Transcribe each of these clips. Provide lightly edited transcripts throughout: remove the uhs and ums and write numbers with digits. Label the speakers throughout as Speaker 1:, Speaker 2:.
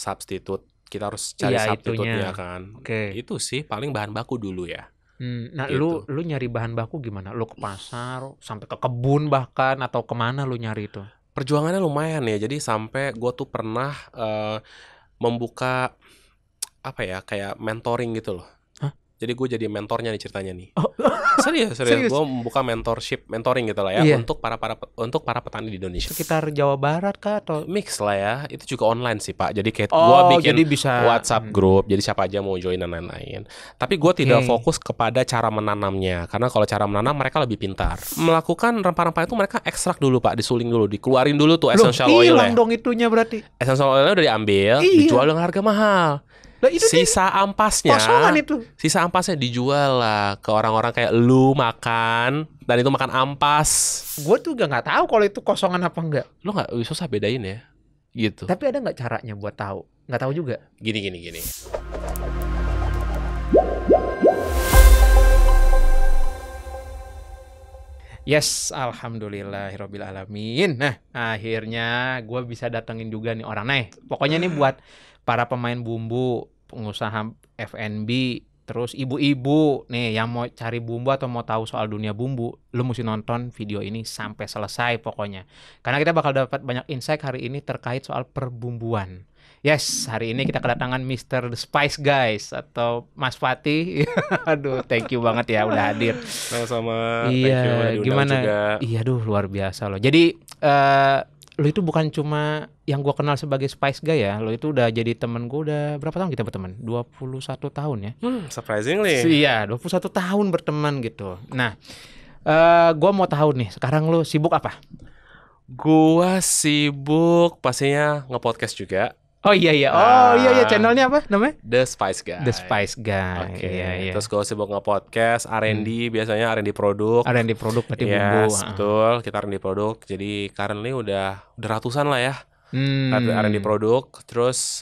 Speaker 1: substitute. Kita harus cari
Speaker 2: Iya,
Speaker 1: substitute-nya
Speaker 2: itunya.
Speaker 1: kan.
Speaker 2: Oke.
Speaker 1: Itu sih paling bahan baku dulu ya.
Speaker 2: Nah,
Speaker 1: Gitu.
Speaker 2: lu nyari bahan baku gimana? Lu ke pasar, sampai ke kebun bahkan, atau kemana lu nyari itu?
Speaker 1: Perjuangannya lumayan ya. Jadi sampai gue tuh pernah membuka apa ya, kayak mentoring gitu loh.
Speaker 2: Hah?
Speaker 1: Jadi gue jadi mentornya nih ceritanya nih.
Speaker 2: Oh,
Speaker 1: Serius.
Speaker 2: serius?
Speaker 1: Gue membuka mentoring gitu lah ya,
Speaker 2: Iya.
Speaker 1: untuk para petani di Indonesia.
Speaker 2: Sekitar Jawa Barat kah atau?
Speaker 1: Mix lah ya. Itu juga online sih Pak. Jadi kayak gue
Speaker 2: Oh,
Speaker 1: bikin
Speaker 2: jadi bisa
Speaker 1: WhatsApp group. Jadi siapa aja mau join dan lain-lain. Tapi gue tidak
Speaker 2: Oke.
Speaker 1: fokus kepada cara menanamnya. Karena kalau cara menanam mereka lebih pintar. Melakukan rempah-rempah itu mereka ekstrak dulu Pak. Disuling dulu. Dikeluarin dulu tuh
Speaker 2: Loh,
Speaker 1: essential oil ya.
Speaker 2: hilang dong itunya berarti.
Speaker 1: Essential oilnya udah diambil.
Speaker 2: Iya.
Speaker 1: Dijual dengan harga mahal.
Speaker 2: Lah itu
Speaker 1: Sisa ampasnya,
Speaker 2: kosongan itu.
Speaker 1: Sisa ampasnya dijual lah ke orang-orang kayak lu makan. Dan itu makan ampas.
Speaker 2: Gue tuh nggak tahu kalau itu kosongan apa enggak.
Speaker 1: Lo gak susah bedain ya. Gitu.
Speaker 2: Tapi ada nggak caranya buat tahu? Nggak tahu juga.
Speaker 1: Gini.
Speaker 2: Yes, alhamdulillahirabbil alamin. Nah, akhirnya gue bisa datengin juga nih orang. Nah, pokoknya nih buat para pemain bumbu, pengusaha F&B, terus ibu-ibu nih yang mau cari bumbu atau mau tahu soal dunia bumbu, lu mesti nonton video ini sampai selesai pokoknya. Karena kita bakal dapat banyak insight hari ini terkait soal perbumbuan. Yes, hari ini kita kedatangan Mr. The Spice Guys atau Mas Fatih. Aduh, thank you banget ya udah hadir.
Speaker 1: Sama-sama.
Speaker 2: Iya, gimana?
Speaker 1: Juga.
Speaker 2: Iya, luar biasa loh. Jadi lo itu bukan cuma yang gua kenal sebagai Spice Guy ya. Lo itu udah jadi temen gua udah berapa tahun kita berteman? 21 tahun ya.
Speaker 1: Surprisingly.
Speaker 2: Iya, 21 tahun berteman gitu. Nah, gua mau tahu nih, sekarang lo sibuk apa?
Speaker 1: Gua sibuk pastinya nge-podcast juga.
Speaker 2: Oh iya, channelnya apa namanya?
Speaker 1: The Spice Guy.
Speaker 2: The Spice Guy.
Speaker 1: Oke.
Speaker 2: Iya.
Speaker 1: Terus gue sibuk nge-podcast R&D, biasanya R&D produk.
Speaker 2: R&D produk berarti bumbu.
Speaker 1: Yes, betul. Kita R&D produk. Jadi currently udah ratusan lah ya. R&D produk. Terus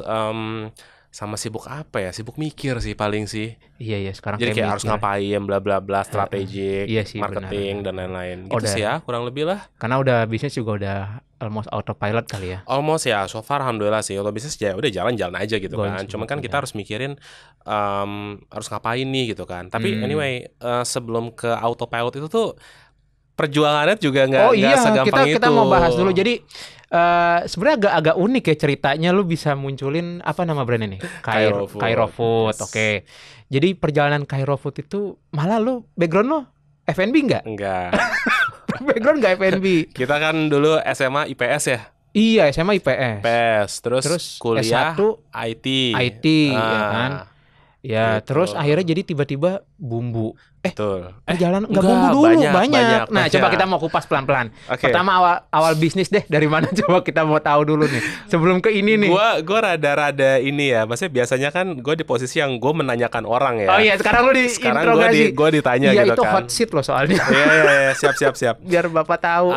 Speaker 1: sama sibuk apa ya? Sibuk mikir sih paling sih.
Speaker 2: Iya, sekarang
Speaker 1: jadi kayak harus
Speaker 2: mikir.
Speaker 1: ngapain, bla bla bla, strategik,
Speaker 2: Iya sih,
Speaker 1: marketing,
Speaker 2: benar.
Speaker 1: dan lain-lain. Gitu sih ya, kurang lebih lah.
Speaker 2: Karena udah bisnis juga udah almost autopilot kali ya.
Speaker 1: Almost ya, so far alhamdulillah sih. Kalau bisnis ya udah jalan-jalan aja gitu
Speaker 2: Going
Speaker 1: kan. Cuman
Speaker 2: smooth
Speaker 1: kan kita
Speaker 2: aja.
Speaker 1: harus mikirin harus ngapain nih gitu kan. Tapi anyway, sebelum ke autopilot itu tuh perjuangannya juga nggak segampang itu.
Speaker 2: kita mau bahas dulu. Jadi sebenarnya agak unik ya ceritanya. Lu bisa munculin apa nama brandnya nih? Cairo Food.
Speaker 1: Yes.
Speaker 2: Oke. Jadi perjalanan Cairo Food itu malah lu background lu F&B nggak?
Speaker 1: Enggak.
Speaker 2: Background nggak F&B?
Speaker 1: Kita kan dulu SMA IPS ya.
Speaker 2: Iya, SMA IPS.
Speaker 1: IPS, terus kuliah
Speaker 2: S1
Speaker 1: IT.
Speaker 2: IT ya kan. Ya,
Speaker 1: gitu.
Speaker 2: terus akhirnya jadi tiba-tiba bumbu.
Speaker 1: Betul.
Speaker 2: Perjalanan
Speaker 1: enggak,
Speaker 2: bumbu dulu
Speaker 1: banyak.
Speaker 2: Nah, coba kita mau kupas pelan-pelan.
Speaker 1: Oke.
Speaker 2: Pertama awal bisnis deh dari mana coba kita mau tahu dulu nih. Sebelum ke ini nih.
Speaker 1: Gua rada-rada ini ya. Maksudnya biasanya kan gue di posisi yang gue menanyakan orang ya.
Speaker 2: Oh iya, sekarang lu diinterogasi.
Speaker 1: Gue ditanya
Speaker 2: iya,
Speaker 1: gitu
Speaker 2: itu
Speaker 1: kan.
Speaker 2: hot seat loh soalnya.
Speaker 1: Iya, siap.
Speaker 2: Biar Bapak tahu.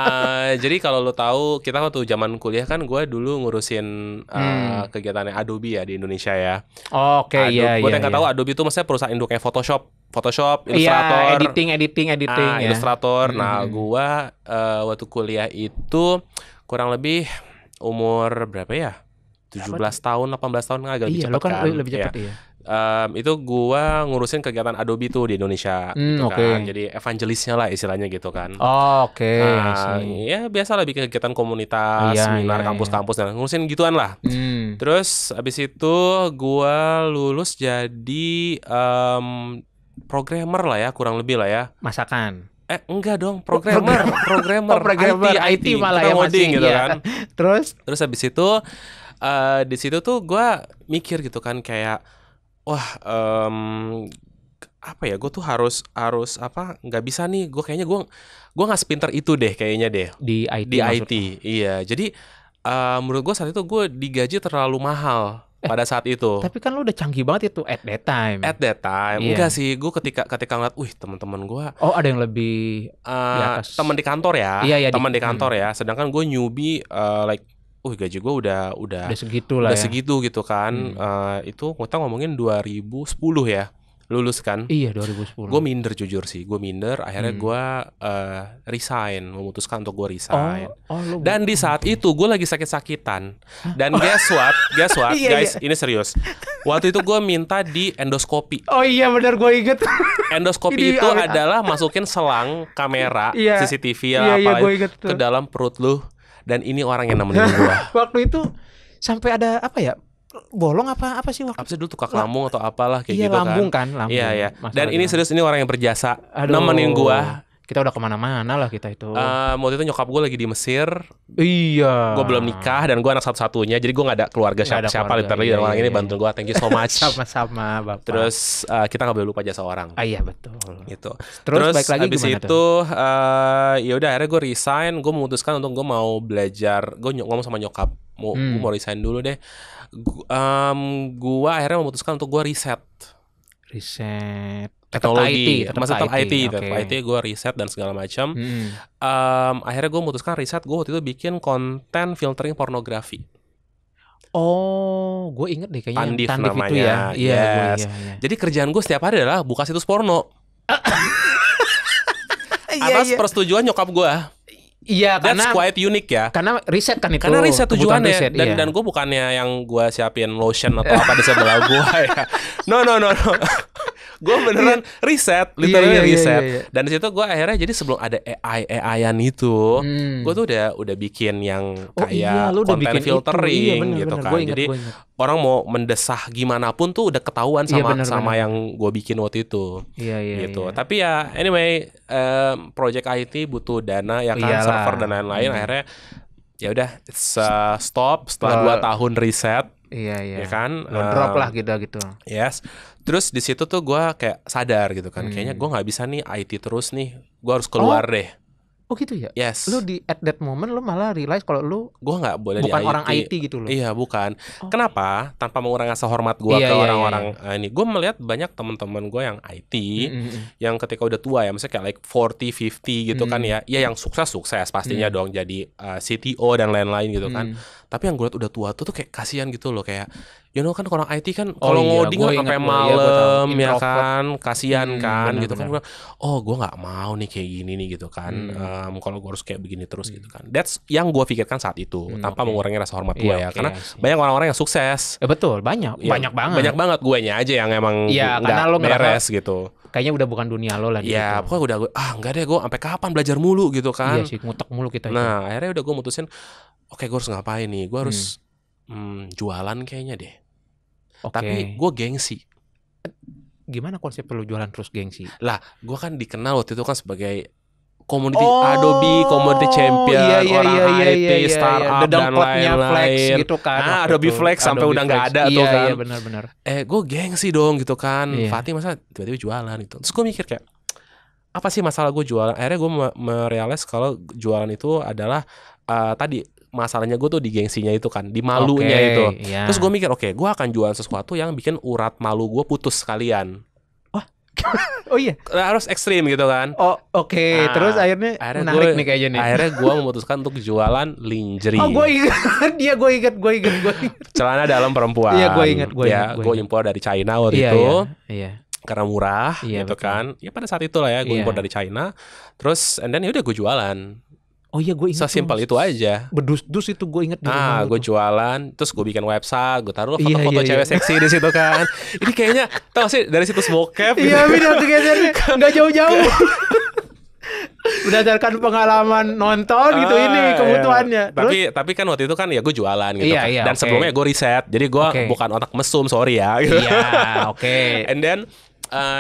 Speaker 1: Jadi kalau lo tahu, kita waktu zaman kuliah kan gue dulu ngurusin kegiatannya Adobe ya di Indonesia ya.
Speaker 2: Oke, iya.
Speaker 1: Buat yang nggak tahu, Adobe itu maksudnya perusahaan induknya Photoshop, Illustrator.
Speaker 2: Iya, editing ya.
Speaker 1: Illustrator. Nah, gua waktu kuliah itu kurang lebih umur berapa ya? 17 tahun, 18 tahun agak lebih
Speaker 2: Iya,
Speaker 1: cepat
Speaker 2: lo kan lebih cepat
Speaker 1: ya.
Speaker 2: ya.
Speaker 1: Itu gua ngurusin kegiatan Adobe tuh di Indonesia gitu kan. Jadi evangelisnya lah istilahnya gitu kan.
Speaker 2: Oke.
Speaker 1: Ya biasa lah bikin kegiatan komunitas, seminar, kampus-kampus dan ngurusin gituan lah. Terus abis itu gua lulus jadi programmer lah ya, kurang lebih lah ya.
Speaker 2: Masakan.
Speaker 1: Enggak dong, programmer.
Speaker 2: IT malah ya masih
Speaker 1: gitu kan.
Speaker 2: Terus
Speaker 1: habis itu di situ tuh gue mikir gitu kan kayak wah apa ya, gue tuh harus apa, nggak bisa nih, gue kayaknya gue nggak sepinter itu deh kayaknya deh
Speaker 2: di IT.
Speaker 1: Iya, jadi menurut gue saat itu gue digaji terlalu mahal. Pada saat itu.
Speaker 2: Tapi kan lu udah canggih banget itu at that time.
Speaker 1: Enggak sih, gue ketika ngeliat, teman-teman gue.
Speaker 2: Oh, ada yang lebih di atas.
Speaker 1: Teman di kantor ya.
Speaker 2: Iya,
Speaker 1: teman di kantor ya. Sedangkan gue newbie, gaji gue udah
Speaker 2: segitu lah.
Speaker 1: Udah segitu gitu kan. Itu kita ngomongin 2010 ya. lulus kan.
Speaker 2: Iya 2010.
Speaker 1: Gue minder jujur sih. Gue minder. Akhirnya gue resign. Memutuskan untuk gue resign. Dan di saat itu gue lagi sakit-sakitan. Dan guess what guys, ini serius. Waktu itu gue minta di endoskopi.
Speaker 2: Oh iya benar, gue inget.
Speaker 1: Endoskopi itu adalah masukin selang kamera CCTV apa ke dalam perut lu. Dan ini orang yang nemenin gue.
Speaker 2: Waktu itu sampai ada apa ya? Bolong apa sih waktu?
Speaker 1: Apa sih dulu tukak lambung atau apalah kayak gitu
Speaker 2: lambung kan. Lambung.
Speaker 1: Iya. Dan ini serius, ini orang yang berjasa. Nemenin gua.
Speaker 2: Kita udah kemana-mana lah kita itu.
Speaker 1: Waktu itu nyokap gue lagi di Mesir.
Speaker 2: Iya.
Speaker 1: Gue belum nikah dan gue anak satu-satunya. Jadi gue gak ada keluarga siapa literally. Dan orang ini bantu gue. Thank you so much.
Speaker 2: Sama-sama Bapak.
Speaker 1: Terus kita gak boleh lupa jasa orang.
Speaker 2: Iya betul.
Speaker 1: Gitu.
Speaker 2: Terus balik lagi
Speaker 1: abis
Speaker 2: gimana
Speaker 1: itu ya udah akhirnya gue resign. Gue memutuskan untuk gue mau belajar. Gue ngomong sama nyokap. Gue mau resign dulu deh. Gue akhirnya memutuskan untuk gue riset teknologi, tetap IT gue riset dan segala macam. Akhirnya gue memutuskan riset. Gue waktu itu bikin konten filtering pornografi.
Speaker 2: Oh, gue inget deh kayaknya
Speaker 1: Tandif namanya.
Speaker 2: Itu ya.
Speaker 1: Yes. Iya. Jadi kerjaan gue setiap hari adalah buka situs porno. Atas persetujuan nyokap gue.
Speaker 2: Iya,
Speaker 1: that's quite unique ya.
Speaker 2: Karena riset kan itu.
Speaker 1: Karena riset tujuannya. Dan gue bukannya yang gue siapin lotion atau apa di sebelah gue ya. No. Gue beneran riset, literally riset. Iya. Dan di situ gue akhirnya jadi sebelum ada AI-an itu, gue tuh udah bikin yang kayak konten filtering gitu kan. Jadi orang mau mendesah gimana pun tuh udah ketahuan sama yang gue bikin waktu itu.
Speaker 2: Iya.
Speaker 1: Gitu. Tapi ya anyway, project IT butuh dana ya kan, server dan lain-lain. Akhirnya ya udah stop setelah 2 tahun riset.
Speaker 2: Iya.
Speaker 1: Ya kan?
Speaker 2: Drop lah gitu.
Speaker 1: Yes. Terus di situ tuh gue kayak sadar gitu kan, kayaknya gue nggak bisa nih IT terus nih, gue harus keluar deh.
Speaker 2: Oh gitu ya?
Speaker 1: Yes.
Speaker 2: Lu at that moment lu malah realize kalau lu
Speaker 1: gue nggak boleh
Speaker 2: bukan
Speaker 1: di
Speaker 2: orang IT gitu loh.
Speaker 1: Iya bukan. Kenapa? Tanpa mengurangi rasa hormat gue ke orang-orang ini. Gue melihat banyak teman-teman gue yang IT yang ketika udah tua ya, misalnya kayak like 40, 50 gitu kan ya. Ya yang sukses pastinya dong jadi CTO dan lain-lain gitu kan. Tapi yang gue lihat udah tua tuh kayak kasihan gitu loh, kayak kan orang IT kan kalau ngoding kan sampai malam ya kan, kasihan kan gitu kan. Gue nggak mau nih kayak gini nih gitu kan. Kalau gue harus kayak begini terus gitu kan. That's yang gue pikirkan saat itu, tanpa mengurangi rasa hormat gue ya. Karena banyak orang-orang yang sukses.
Speaker 2: Betul, banyak banget.
Speaker 1: Banyak banget, guenya aja yang emang nggak beres gitu.
Speaker 2: Kayaknya udah bukan dunia lo lah.
Speaker 1: Iya, pokoknya udah enggak deh, gue sampai kapan belajar mulu gitu kan.
Speaker 2: Iya sih, ngutak mulu kita.
Speaker 1: Nah, akhirnya udah gue mutusin, oke, gue harus ngapain nih? Gue harus jualan kayaknya deh. Tapi gue gengsi.
Speaker 2: Gimana konsep lu jualan terus gengsi?
Speaker 1: Lah, gue kan dikenal waktu itu kan sebagai Adobe Community Champion, orang IT, startup dan lain-lain
Speaker 2: gitu kan.
Speaker 1: Adobe Flex sampai udah nggak ada tuh kan.
Speaker 2: Iya benar.
Speaker 1: Gue gengsi dong gitu kan. Fatih masa tiba-tiba jualan gitu. Terus gue mikir kayak, apa sih masalah gue jualan? Akhirnya gue merealize kalau jualan itu adalah tadi masalahnya gue tuh di gengsinya itu kan, di malunya itu. Terus gue mikir, gue akan jualan sesuatu yang bikin urat malu gue putus sekalian.
Speaker 2: Oh iya,
Speaker 1: harus ekstrim gitu kan.
Speaker 2: Terus akhirnya menarik nih kayaknya nih.
Speaker 1: Akhirnya gue memutuskan untuk jualan lingerie.
Speaker 2: Gue ingat. Gue ingat.
Speaker 1: Celana dalam perempuan.
Speaker 2: Iya, gue ingat.
Speaker 1: Gue impor dari China waktu itu.
Speaker 2: Iya.
Speaker 1: Karena murah gitu betul. Kan. Ya pada saat itu lah ya, gue impor dari China. Terus and then ya udah gue jualan. Oh iya, gue ingat. Sesimpel itu aja.
Speaker 2: Bedus-dus itu gue ingat.
Speaker 1: Gue jualan, terus gue bikin website, gue taruh foto-foto cewek seksi di situ kan. Ini kayaknya tau sih dari situs bokep.
Speaker 2: Iya, benar gesernya nggak jauh-jauh. Berdasarkan pengalaman nonton gitu ini kebutuhannya.
Speaker 1: Tapi kan waktu itu kan ya gue jualan gitu kan. Dan sebelumnya gue riset, jadi gue bukan otak mesum, sorry ya.
Speaker 2: Iya,
Speaker 1: And then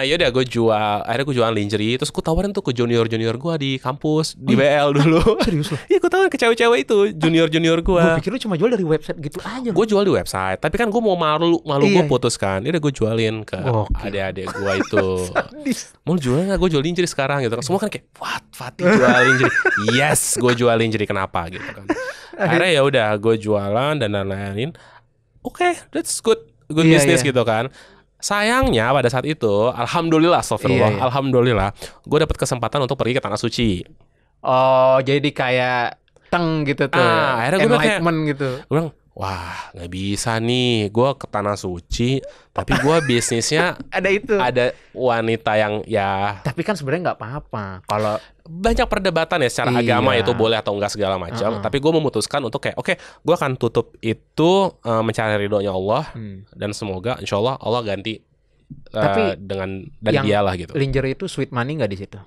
Speaker 1: yaudah akhirnya gue jualan lingerie. Terus gue tawarin tuh ke junior gue di kampus, di BL dulu.
Speaker 2: Serius loh?
Speaker 1: Iya, gue tawarin ke cewek-cewek itu, junior gue.
Speaker 2: Gue pikir lu cuma jual dari website gitu aja.
Speaker 1: Gue jual di website, tapi kan gue mau malu gue putus kan. Yaudah gue jualin ke adik-adik gue itu. Mau jual gak? Gue jual lingerie sekarang gitu kan. Semua kan kayak, what? Fatih jual lingerie? Yes, gue jual lingerie, kenapa gitu kan. Akhirnya ya udah gue jualan dan lain-lain. Oke, that's good business gitu kan. Sayangnya pada saat itu, alhamdulillah, alhamdulillah, gue dapat kesempatan untuk pergi ke tanah suci.
Speaker 2: Oh, jadi kayak gitu tuh.
Speaker 1: Akhirnya gue
Speaker 2: enlightenment gitu.
Speaker 1: Gue bilang, wah nggak bisa nih, gue ke tanah suci, tapi gue bisnisnya ada wanita yang ya.
Speaker 2: Tapi kan sebenarnya nggak apa-apa kalau
Speaker 1: banyak perdebatan ya secara agama itu boleh atau enggak segala macam. Tapi gue memutuskan untuk kayak oke, gue akan tutup itu mencari ridhonya Allah dan semoga insya Allah ganti dengan dari dia lah gitu.
Speaker 2: Lingerie itu sweet money nggak di situ?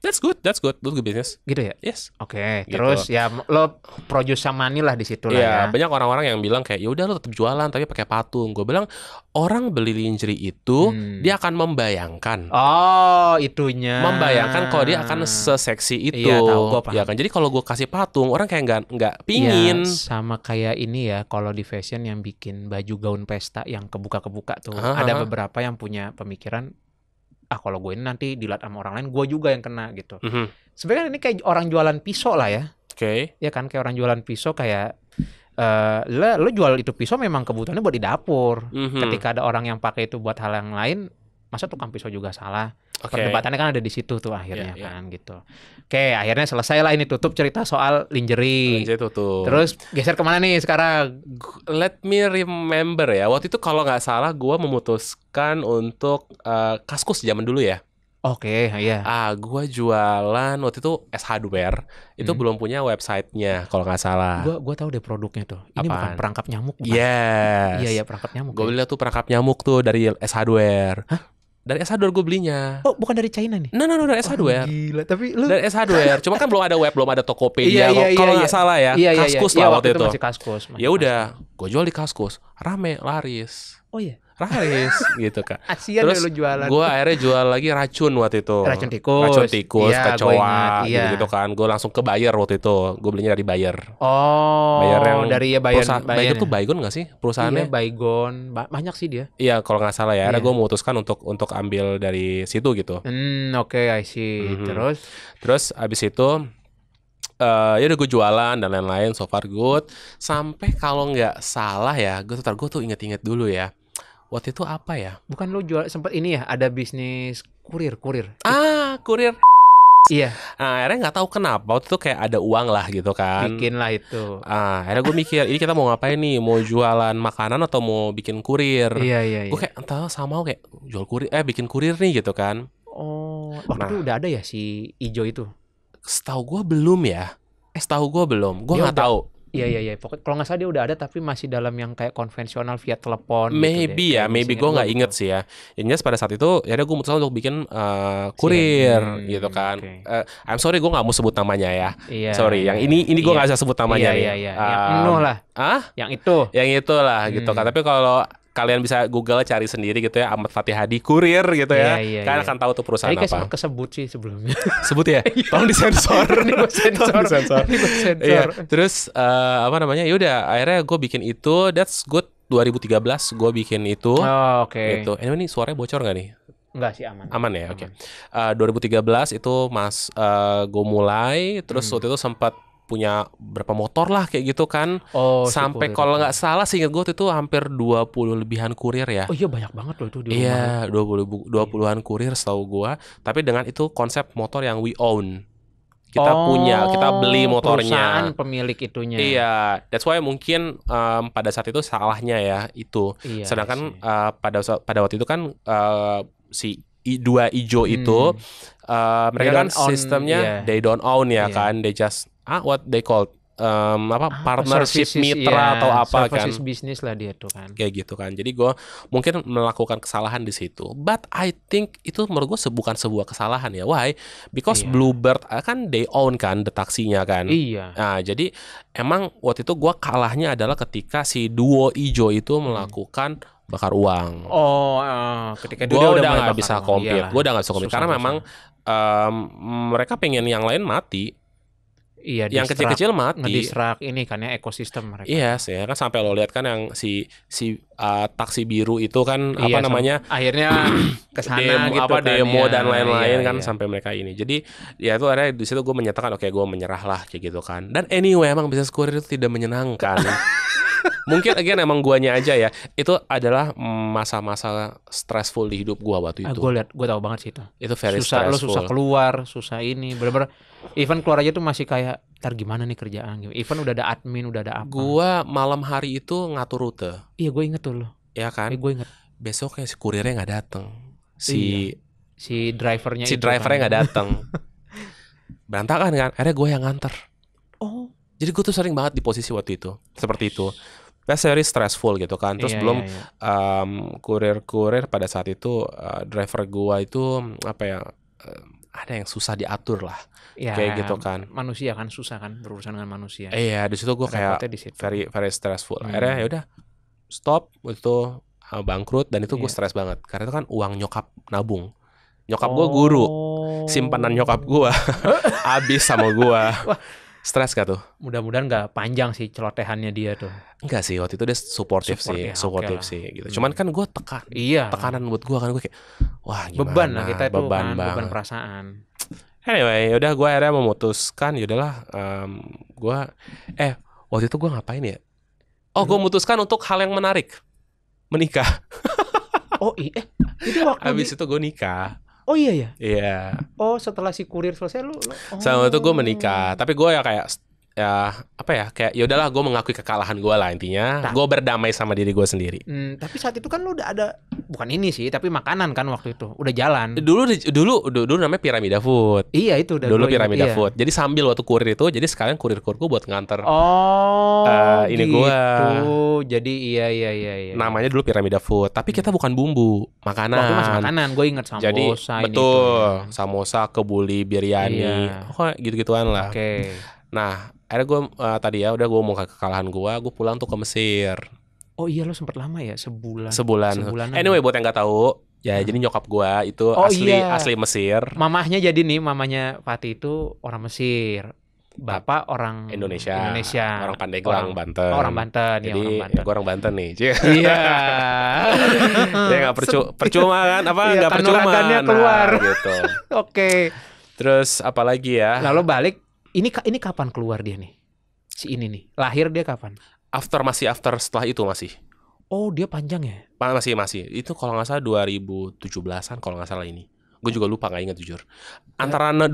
Speaker 1: That's good business.
Speaker 2: Gitu ya?
Speaker 1: Yes.
Speaker 2: Oke.
Speaker 1: Gitu.
Speaker 2: Terus ya lo produce money lah di situ lah ya.
Speaker 1: Banyak orang-orang yang bilang kayak ya udah lo tetap jualan tapi pakai patung. Gue bilang orang beli lingerie itu dia akan membayangkan.
Speaker 2: Oh, itunya.
Speaker 1: Membayangkan kalau dia akan seseksi itu.
Speaker 2: Iya, tahu, gua paham.
Speaker 1: Ya kan. Jadi kalau gue kasih patung, orang kayak nggak pingin.
Speaker 2: Ya, sama kayak ini ya, kalau di fashion yang bikin baju gaun pesta yang kebuka-kebuka tuh. Ada beberapa yang punya pemikiran, kalau gue ini nanti dilihat sama orang lain, gue juga yang kena gitu. Sebenarnya ini kayak orang jualan pisau lah ya.
Speaker 1: Oke.
Speaker 2: Ya kan, kayak orang jualan pisau kayak lo jual itu pisau memang kebutuhannya buat di dapur. Ketika ada orang yang pakai itu buat hal yang lain, masa tukang pisau juga salah? Perdebatannya kan ada di situ tuh akhirnya kan gitu. Oke, akhirnya selesai lah ini, tutup cerita soal lingerie.
Speaker 1: Tutup.
Speaker 2: Terus geser kemana nih sekarang?
Speaker 1: Let me remember ya. Waktu itu kalau nggak salah gue memutuskan untuk Kaskus zaman dulu ya.
Speaker 2: Oke, iya.
Speaker 1: Gue jualan waktu itu S Hardware. Itu belum punya websitenya kalau nggak salah.
Speaker 2: Gue tahu deh produknya tuh. Ini bukan perangkap nyamuk, bukan?
Speaker 1: Yes.
Speaker 2: Iya perangkap nyamuk.
Speaker 1: Gue beli tuh perangkap nyamuk tuh dari S Hardware.
Speaker 2: Hah?
Speaker 1: Dari S Hardware gue belinya.
Speaker 2: Oh, bukan dari China nih?
Speaker 1: No, dari S Hardware.
Speaker 2: Gila, tapi lu
Speaker 1: dari S Hardware. Cuma kan belum ada web, belum ada Tokopedia. Kalau nggak salah ya, Kaskus lah waktu itu.
Speaker 2: Masih Kaskus.
Speaker 1: Ya udah, gue jual di Kaskus, rame, laris.
Speaker 2: Oh iya.
Speaker 1: Laris gitu kan.
Speaker 2: Terus lu jualan.
Speaker 1: Gue akhirnya jual lagi racun waktu itu.
Speaker 2: Racun tikus,
Speaker 1: kecoa gitu kan. Gue langsung ke Bayer waktu itu. Gue belinya dari Bayer.
Speaker 2: Oh,
Speaker 1: Bayer yang
Speaker 2: dari Bayer.
Speaker 1: Bayer tuh Baygon nggak sih perusahaannya?
Speaker 2: Iya, Baygon. Banyak sih dia.
Speaker 1: Iya, kalau nggak salah ya. Akhirnya gue memutuskan untuk ambil dari situ gitu.
Speaker 2: Oke, I see.
Speaker 1: Terus abis itu ya udah gue jualan dan lain-lain, so far good. Sampai kalau nggak salah ya, gue tuh inget-inget dulu ya. Waktu itu apa ya?
Speaker 2: Bukan lu jual sempat ini ya, ada bisnis kurir.
Speaker 1: Kurir.
Speaker 2: Iya.
Speaker 1: Akhirnya nggak tahu kenapa waktu itu kayak ada uang lah gitu kan.
Speaker 2: Bikin lah itu.
Speaker 1: Akhirnya gue mikir, ini kita mau ngapain nih? Mau jualan makanan atau mau bikin kurir?
Speaker 2: Iya.
Speaker 1: Gue kayak entah sama kayak jual kurir, bikin kurir nih gitu kan.
Speaker 2: Oh, waktu itu udah ada ya si Ijo itu?
Speaker 1: Setahu gue belum ya. Gue nggak tahu.
Speaker 2: Iya. Pokoknya kalau nggak salah dia udah ada, tapi masih dalam yang kayak konvensional via telepon.
Speaker 1: Maybe
Speaker 2: gitu
Speaker 1: ya, maybe gue nggak inget sih ya. Yang jelas pada saat itu, ya gue memutuskan untuk bikin kurir gitu kan. I'm sorry gue nggak mau sebut namanya ya. Sorry, yang ini gue nggak bisa sebut namanya nih.
Speaker 2: Iya. Yang lah. Yang itu
Speaker 1: lah gitu kan. Tapi kalau kalian bisa Google cari sendiri gitu ya, Ahmad Fatih Hadi kurir gitu ya. Kalian akan tahu tuh perusahaan apa.
Speaker 2: Sempat kesebut sih sebelumnya.
Speaker 1: Sebut ya? Tolong disensor.
Speaker 2: Sensor.
Speaker 1: Iya. Terus apa namanya? Yaudah, akhirnya gue bikin itu. That's good. 2013 gue bikin itu.
Speaker 2: Oh, oke.
Speaker 1: Gitu. Anyway, ini suaranya bocor nggak nih?
Speaker 2: Enggak sih, aman.
Speaker 1: Aman ya, oke. 2013 itu gue mulai. Terus waktu itu sempat punya berapa motor lah kayak gitu kan. Sampai kalau nggak salah sih ingat gue itu hampir 20 lebihan kurir ya.
Speaker 2: Oh iya, banyak banget loh itu di
Speaker 1: rumah. Iya, 20-an kurir setahu gue. Tapi dengan itu konsep motor yang we own. Kita punya, kita beli motornya.
Speaker 2: Perusahaan pemilik itunya.
Speaker 1: Iya, that's why mungkin pada saat itu salahnya ya itu. Sedangkan pada waktu itu kan si dua ijo itu mereka kan sistemnya they don't own ya kan, they just what they call partnership mitra atau apa kan,
Speaker 2: services bisnis lah dia tuh kan,
Speaker 1: kayak gitu kan. Jadi gue mungkin melakukan kesalahan di situ, but I think itu menurut gue bukan sebuah kesalahan ya. Why? Because Bluebird kan they own kan the taksinya kan. Nah jadi emang waktu itu gue kalahnya adalah ketika si duo ijo itu melakukan bakar uang.
Speaker 2: Ketika
Speaker 1: gue udah nggak bisa compete. Gue udah nggak bisa compete karena memang mereka pengen yang lain mati.
Speaker 2: Iya,
Speaker 1: yang kecil-kecil mati.
Speaker 2: Ngedistrak ini kan ya ekosistem mereka.
Speaker 1: Iya sih, kan sampai lo lihat kan yang si taksi biru itu kan apa namanya?
Speaker 2: Akhirnya kesana gitu kan,
Speaker 1: demo dan lain-lain kan sampai mereka ini. Jadi ya itu akhirnya di situ gue menyatakan oke, gue menyerah lah kayak gitu kan. Dan anyway emang bisnis kurir itu tidak menyenangkan. Mungkin again emang guanya aja ya. Itu adalah masa-masa stressful di hidup gua waktu itu.
Speaker 2: Gue tahu banget sih itu.
Speaker 1: Itu very
Speaker 2: susah,
Speaker 1: stressful.
Speaker 2: Lo susah keluar, susah ini, bener-bener even keluar aja tuh masih kayak ntar gimana nih kerjaan. Even udah ada admin, udah ada apa.
Speaker 1: Gua malam hari itu ngatur rute.
Speaker 2: Iya, gue inget tuh lo.
Speaker 1: Ya kan?
Speaker 2: Gue inget.
Speaker 1: Besoknya si kurirnya nggak datang.
Speaker 2: Si drivernya
Speaker 1: nggak datang. Berantakan kan? Akhirnya gue yang nganter.
Speaker 2: Oh.
Speaker 1: Jadi gue tuh sering banget di posisi waktu itu seperti itu. That's very stressful gitu kan. Terus belum kurir-kurir pada saat itu driver gue itu apa ya? Ada yang susah diatur lah. Ya, kayak gitu kan.
Speaker 2: Manusia kan susah kan berurusan dengan manusia.
Speaker 1: Iya, di situ gue kayak very stressful. Akhirnya ya udah stop itu bangkrut dan itu gue stres banget karena itu kan uang nyokap nabung. Nyokap gue guru. Simpanan nyokap gue habis sama gue. Stres gak tuh?
Speaker 2: Mudah-mudahan gak panjang sih celotehannya dia tuh.
Speaker 1: Enggak sih, waktu itu dia supportive sih gitu. Cuman kan gue tekanan buat gue kan, gue kayak wah gimana,
Speaker 2: beban lah kita itu
Speaker 1: beban
Speaker 2: beban perasaan.
Speaker 1: Anyway, udah gue akhirnya memutuskan yaudahlah gue waktu itu gue ngapain ya? Gue memutuskan untuk hal yang menarik, menikah.
Speaker 2: Itu waktu
Speaker 1: habis itu gue nikah.
Speaker 2: Oh iya ya?
Speaker 1: Iya.
Speaker 2: Oh setelah si kurir selesai lu
Speaker 1: sama itu gue menikah. Tapi gue ya kayak kayak ya udahlah gue mengakui kekalahan gue lah intinya. Gue berdamai sama diri gue sendiri.
Speaker 2: Tapi saat itu kan lu udah ada bukan ini sih, tapi makanan kan waktu itu udah jalan.
Speaker 1: Dulu namanya Piramida Food.
Speaker 2: Iya itu udah.
Speaker 1: Dulu Piramida Food. Jadi sambil waktu kurir itu, jadi sekalian kurir-kurirku buat nganter. Ini
Speaker 2: gitu.
Speaker 1: gue.
Speaker 2: Jadi iya.
Speaker 1: Namanya dulu Piramida Food, tapi kita bukan bumbu, makanan.
Speaker 2: Waktu masih makanan, gue inget samosa.
Speaker 1: Jadi betul, samosa, kebuli, biryani, gitu-gituan lah.
Speaker 2: Oke.
Speaker 1: Nah, akhirnya gue tadi ya udah gue mau kekalahan gue pulang tuh ke Mesir.
Speaker 2: Oh iya, lo sempat lama ya, sebulan.
Speaker 1: Anyway, buat yang nggak tahu, ya jadi nyokap gue itu asli Mesir.
Speaker 2: Mamanya Fatih itu orang Mesir. Bapak orang
Speaker 1: Indonesia. Orang Pandeglang, Banten.
Speaker 2: Orang Banten.
Speaker 1: Jadi
Speaker 2: ya,
Speaker 1: gue orang Banten nih.
Speaker 2: Iya.
Speaker 1: Ya nggak percuma kan? Nggak percuma.
Speaker 2: Keluar.
Speaker 1: Gitu.
Speaker 2: Oke.
Speaker 1: Terus apalagi ya?
Speaker 2: Lalu balik. Ini kapan keluar dia nih? Si ini nih. Lahir dia kapan?
Speaker 1: After setelah itu masih.
Speaker 2: Oh, dia panjang ya?
Speaker 1: Masih. Itu kalau nggak salah 2017-an kalau nggak salah ini. Gue juga lupa, nggak ingat jujur. Antara 2016,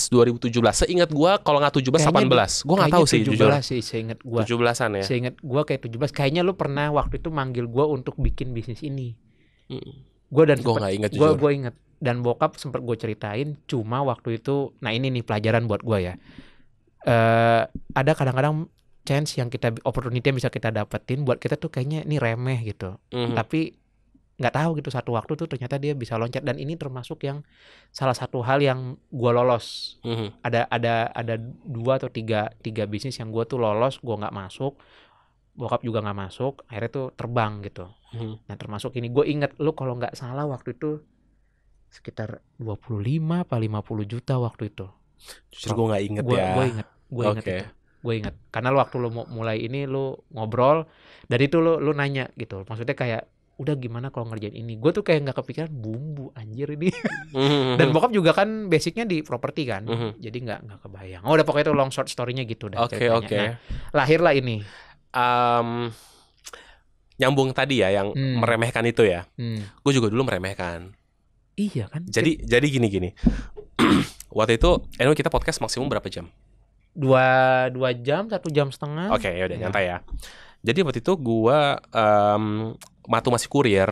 Speaker 1: 2017. Seingat gue kalau nggak 17, 18. Gue nggak tahu sih jujur.
Speaker 2: 17 sih, seingat gue.
Speaker 1: 17-an ya.
Speaker 2: Seingat gue kayak 17. Kayaknya lu pernah waktu itu manggil gue untuk bikin bisnis ini. Gue nggak ingat jujur. Gue ingat. Dan bokap sempat gue ceritain. Cuma waktu itu, nah ini nih pelajaran buat gue ya. Ada kadang-kadang chance yang opportunity yang bisa kita dapetin buat kita tuh kayaknya ini remeh gitu. Tapi nggak tahu gitu satu waktu tuh ternyata dia bisa loncat, dan ini termasuk yang salah satu hal yang gue lolos. Ada 2 atau 3 bisnis yang gue tuh lolos, gue nggak masuk, bokap juga nggak masuk, akhirnya tuh terbang gitu. Nah termasuk ini, gue inget lu kalau nggak salah waktu itu sekitar 25 apa 50 juta waktu itu.
Speaker 1: Justru gue nggak inget ya.
Speaker 2: Gue inget itu. Gue inget karena waktu lu mau mulai ini lu ngobrol, dari itu lu nanya gitu, maksudnya kayak udah gimana kalau ngerjain ini. Gue tuh kayak nggak kepikiran bumbu anjir ini. Dan bokap juga kan basicnya di properti kan, jadi nggak kebayang. Udah pokoknya itu long short story-nya gitu dah.
Speaker 1: Oke.
Speaker 2: Nah, lahirlah ini.
Speaker 1: Nyambung tadi ya yang meremehkan itu ya. Gue juga dulu meremehkan.
Speaker 2: Iya kan.
Speaker 1: Jadi gini. Waktu itu, kita podcast maksimum berapa jam?
Speaker 2: 2 jam, 1 jam setengah.
Speaker 1: Oke, yaudah nyantai ya. Jadi waktu itu gue masih kurir,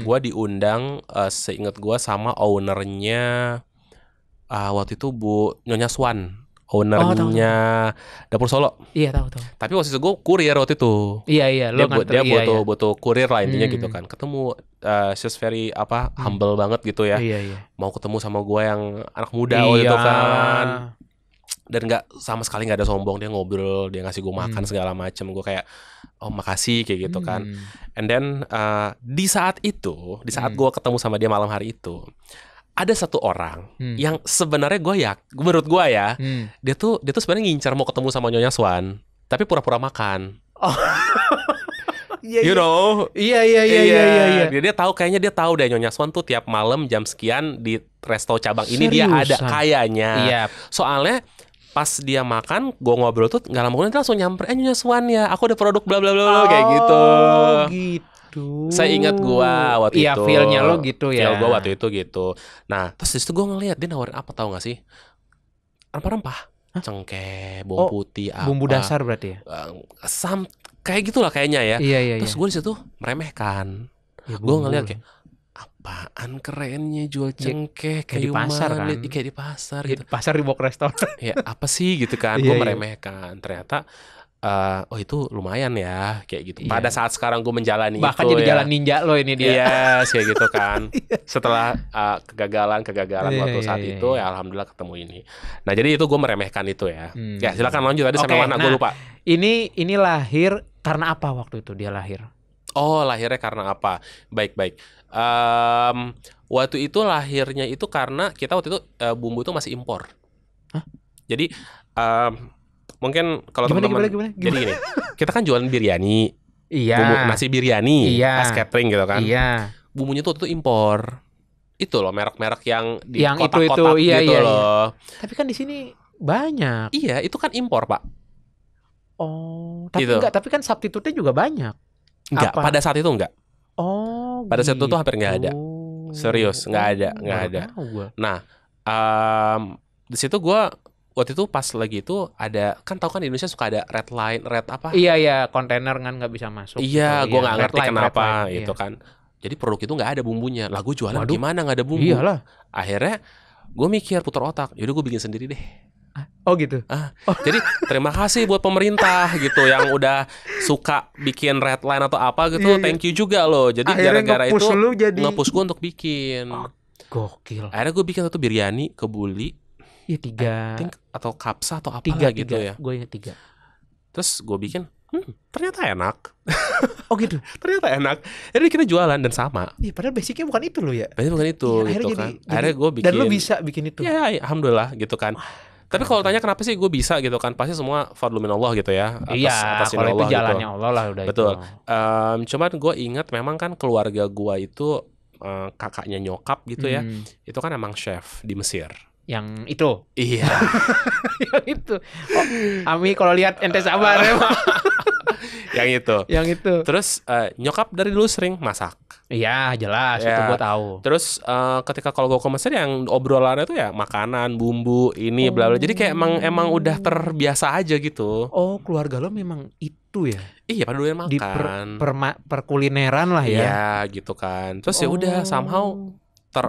Speaker 1: gue diundang seingat gue sama ownernya waktu itu Bu Nyonya Swan, ownernya Dapur Solo.
Speaker 2: Iya tahu.
Speaker 1: Tapi waktu itu gue kurir waktu itu.
Speaker 2: Iya. Dia
Speaker 1: butuh kurir lah intinya gitu kan. Ketemu she's very humble banget gitu ya.
Speaker 2: Iya.
Speaker 1: Mau ketemu sama gue yang anak muda waktu itu kan. Dan sama sekali nggak ada sombong, dia ngobrol, dia ngasih gue makan segala macem. Gue kayak makasih kayak gitu kan. And then di saat gue ketemu sama dia malam hari itu, ada satu orang yang sebenarnya menurut gue ya, dia tuh sebenarnya ngincar mau ketemu sama Nyonya Swan, tapi pura-pura makan. You know?
Speaker 2: Iya.
Speaker 1: Dia tahu, kayaknya dia tahu deh Nyonya Swan tuh tiap malam jam sekian di resto cabang ini dia ada kayaknya.
Speaker 2: Iya.
Speaker 1: Soalnya pas dia makan, gue ngobrol tuh nggak lama kemudian langsung nyamper, Nyonya Swan ya, aku ada produk bla bla bla kayak gitu.
Speaker 2: Gitu.
Speaker 1: Saya ingat gue waktu itu.
Speaker 2: Iya, feel-nya lo gitu ya.
Speaker 1: Feel gue waktu itu gitu. Nah, terus disitu gue ngeliat dia nawarin apa, tahu nggak sih? Rempah-rempah. cengkeh, bawang putih, apa.
Speaker 2: Bumbu dasar berarti ya?
Speaker 1: Kayak gitulah kayaknya ya.
Speaker 2: Iya.
Speaker 1: Terus gue di situ meremehkan.
Speaker 2: Ya,
Speaker 1: Gue ngeliat kayak apaan kerennya jual cengkeh kayak
Speaker 2: di pasar kan?
Speaker 1: Kayak di pasar
Speaker 2: gitu.
Speaker 1: Di
Speaker 2: pasar dibawa ke restoran.
Speaker 1: Ya apa sih gitu kan? Gue meremehkan. Ternyata oh itu lumayan ya kayak gitu. Pada saat sekarang gue menjalani
Speaker 2: bahkan
Speaker 1: itu
Speaker 2: jadi jalan ninja lo ini dia.
Speaker 1: Iya, kayak gitu kan. Setelah kegagalan waktu saat itu ya alhamdulillah ketemu ini. Nah, jadi itu gue meremehkan itu ya. Ya, silakan lanjut tadi sampai mana, gue lupa.
Speaker 2: Ini lahir karena apa waktu itu dia lahir?
Speaker 1: Oh, lahirnya karena apa? Baik. Waktu itu lahirnya itu karena kita waktu itu bumbu itu masih impor.
Speaker 2: Hah?
Speaker 1: Jadi mungkin kalau teman-teman jadi gini, kita kan jualan biryani.
Speaker 2: Iya.
Speaker 1: Bumbu nasi biryani,
Speaker 2: iya.
Speaker 1: As catering gitu kan.
Speaker 2: Iya.
Speaker 1: Bumbunya tuh waktu itu impor. Itu loh merek-merek yang di
Speaker 2: yang
Speaker 1: kotak-kotak
Speaker 2: itu,
Speaker 1: gitu loh.
Speaker 2: Tapi kan di sini banyak.
Speaker 1: Iya, itu kan impor, Pak.
Speaker 2: Oh, tapi
Speaker 1: gitu.
Speaker 2: enggak, tapi kan substitute-nya juga banyak.
Speaker 1: Enggak, pada saat itu enggak.
Speaker 2: Oh,
Speaker 1: pada saat itu tuh hampir enggak ada. Serius, enggak ada. Nah, di situ gue waktu itu pas lagi itu ada, kan tahu kan di Indonesia suka ada red line, red apa?
Speaker 2: Iya, kontainer kan nggak bisa masuk.
Speaker 1: Iya, gue nggak ngerti kenapa gitu kan. Jadi produk itu nggak ada bumbunya. Lah gue jualan gimana nggak ada bumbu?
Speaker 2: Iyalah.
Speaker 1: Akhirnya gue mikir putar otak, yaudah gue bikin sendiri deh.
Speaker 2: Oh gitu.
Speaker 1: Jadi terima kasih buat pemerintah gitu yang udah suka bikin red line atau apa gitu. Thank you juga loh. Jadi gara-gara itu nge-push gue untuk bikin.
Speaker 2: Gokil.
Speaker 1: Akhirnya gue bikin satu biryani kebuli.
Speaker 2: Iya 3
Speaker 1: atau kapsa atau apa gitu ya.
Speaker 2: Gue ingat 3.
Speaker 1: Terus gue bikin, ternyata enak.
Speaker 2: Oh gitu.
Speaker 1: Ternyata enak. Jadi kita jualan dan sama.
Speaker 2: Iya, padahal basicnya bukan itu loh ya.
Speaker 1: Basicnya bukan itu gitu kan. Akhirnya gue bikin.
Speaker 2: Dan lo bisa bikin itu.
Speaker 1: Ya, alhamdulillah gitu kan. Tapi kalau tanya kenapa sih gue bisa gitu kan, pasti semua fadlu minallah gitu ya.
Speaker 2: Atas kalau itu jalannya gitu. Allah lah udah.
Speaker 1: Betul. Cuman gue ingat memang kan keluarga gue itu kakaknya nyokap gitu ya. Itu kan emang chef di Mesir.
Speaker 2: Yang itu.
Speaker 1: Iya.
Speaker 2: Yang itu. Ami kalau lihat ente sabar ya.
Speaker 1: Yang itu. Terus nyokap dari dulu sering masak.
Speaker 2: Iya, jelas itu gue tahu.
Speaker 1: Terus ketika kalau gue ke Mesir yang obrolannya tuh ya makanan, bumbu, ini bla bla. Jadi kayak emang udah terbiasa aja gitu.
Speaker 2: Oh, keluarga lo memang itu ya?
Speaker 1: Iya, pada dulu makan.
Speaker 2: Di perkulineran lah ya.
Speaker 1: Iya, gitu kan. Terus ya udah somehow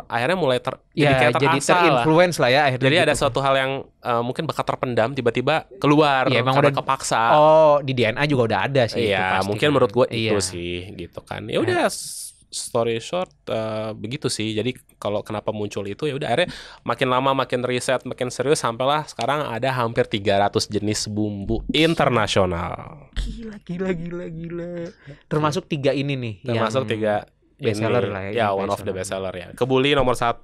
Speaker 1: akhirnya mulai
Speaker 2: jadi terinfluence lah ya akhirnya.
Speaker 1: Jadi
Speaker 2: gitu.
Speaker 1: ada suatu hal yang mungkin bakat terpendam tiba-tiba keluar
Speaker 2: emang
Speaker 1: karena
Speaker 2: udah
Speaker 1: kepaksa.
Speaker 2: Oh, di DNA juga udah ada sih.
Speaker 1: Iya,
Speaker 2: itu
Speaker 1: mungkin
Speaker 2: kan.
Speaker 1: Menurut gue itu sih gitu kan. Ya udah story short begitu sih. Jadi kalau kenapa muncul itu ya udah akhirnya makin lama makin riset, makin serius sampailah sekarang ada hampir 300 jenis bumbu internasional.
Speaker 2: Gila. Termasuk 3 ini nih.
Speaker 1: Termasuk 3
Speaker 2: bestseller lah ya.
Speaker 1: Ya, one of the bestseller ya. Kebuli nomor 1.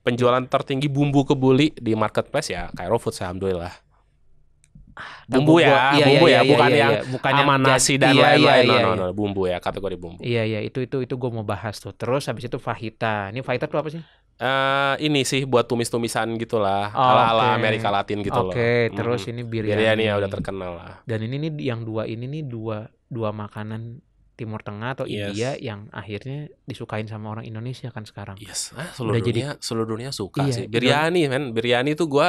Speaker 1: Penjualan tertinggi bumbu kebuli di marketplace ya Cairo Foods, alhamdulillah. Bumbu ya, bukan yang sama nasi dan lain-lain. No, bumbu ya, kategori bumbu.
Speaker 2: Iya, itu gue mau bahas tuh. Terus habis itu fajita. Ini fajita tuh apa sih?
Speaker 1: Ini sih buat tumis-tumisan gitulah, ala Amerika Latin gitu loh.
Speaker 2: Terus ini biryani
Speaker 1: ya udah terkenal lah. Dan
Speaker 2: ini nih yang dua makanan Timur Tengah atau India yang akhirnya disukain sama orang Indonesia kan sekarang.
Speaker 1: Yes, seluruh dunia suka sih. Biryani, men. Biryani tuh gue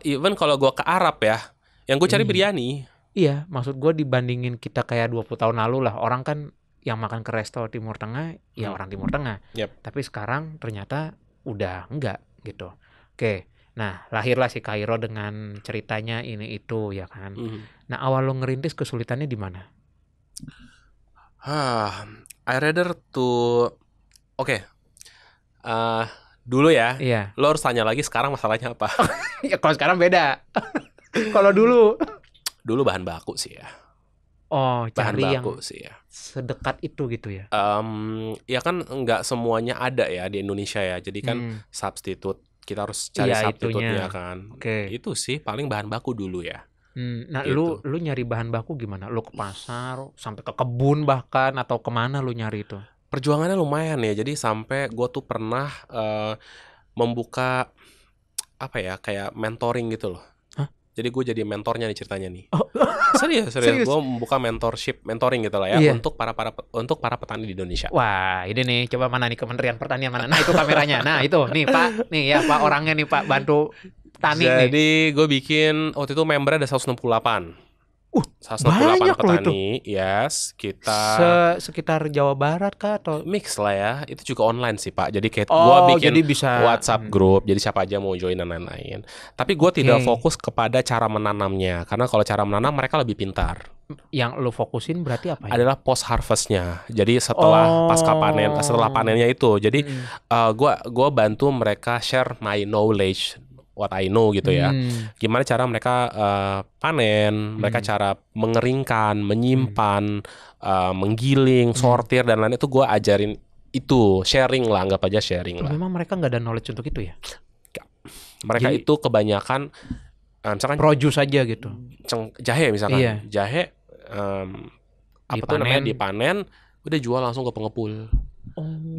Speaker 1: even kalau gue ke Arab ya, yang gue cari biryani. Iya,
Speaker 2: maksud gue dibandingin kita kayak 20 tahun lalu lah, orang kan yang makan ke resto Timur Tengah ya orang Timur Tengah. Tapi sekarang ternyata udah enggak gitu. Oke. Nah, lahirlah si Cairo dengan ceritanya ini itu ya kan. Nah, awal lo ngerintis kesulitannya di mana?
Speaker 1: I rather to dulu ya.
Speaker 2: Iya.
Speaker 1: Lo harus tanya lagi sekarang masalahnya apa?
Speaker 2: Ya kalau sekarang beda. Kalau dulu
Speaker 1: bahan baku sih ya.
Speaker 2: Oh, cari
Speaker 1: bahan baku
Speaker 2: yang
Speaker 1: sih ya.
Speaker 2: Sedekat itu gitu ya.
Speaker 1: Ya kan nggak semuanya ada ya di Indonesia ya. Jadi kan substitute kita harus cari substitute-nya kan. Itu sih paling bahan baku dulu ya.
Speaker 2: Nah, gitu. lu nyari bahan baku gimana? Lu ke pasar, sampai ke kebun bahkan, atau kemana lu nyari itu?
Speaker 1: Perjuangannya lumayan ya. Jadi sampai gue tuh pernah membuka kayak mentoring gitu loh.
Speaker 2: Hah?
Speaker 1: Jadi gue jadi mentornya nih ceritanya nih. Oh. Serius. Gue membuka mentoring gitu lah ya, untuk para petani di Indonesia.
Speaker 2: Wah, ini nih, coba mana nih Kementerian Pertanian mana? Nah, itu kameranya. Nah, itu nih Pak, nih ya Pak orangnya nih Pak, bantu petani nih.
Speaker 1: Jadi gue bikin waktu itu membernya ada 168. 168
Speaker 2: banyak
Speaker 1: petani,
Speaker 2: loh itu.
Speaker 1: Yes, kita
Speaker 2: sekitar Jawa Barat kah atau
Speaker 1: mix lah ya. Itu juga online sih Pak. Jadi kayak gue bikin
Speaker 2: jadi bisa
Speaker 1: WhatsApp group, jadi siapa aja mau join dan lain-lain. Tapi gue tidak fokus kepada cara menanamnya, karena kalau cara menanam mereka lebih pintar.
Speaker 2: Yang lo fokusin berarti apa ya?
Speaker 1: Adalah post harvestnya. Jadi setelah pasca panen, setelah panennya itu. Jadi gue bantu mereka share my knowledge, what I know gitu ya. Gimana cara mereka panen, mereka cara mengeringkan, menyimpan, menggiling, sortir dan lain itu gue ajarin itu, sharing lah, anggap aja sharing lah.
Speaker 2: Memang mereka nggak ada knowledge untuk itu ya?
Speaker 1: Mereka itu kebanyakan misalkan
Speaker 2: produce aja gitu.
Speaker 1: Jahe misalkan, jahe apa tuh namanya dipanen, udah jual langsung ke pengepul.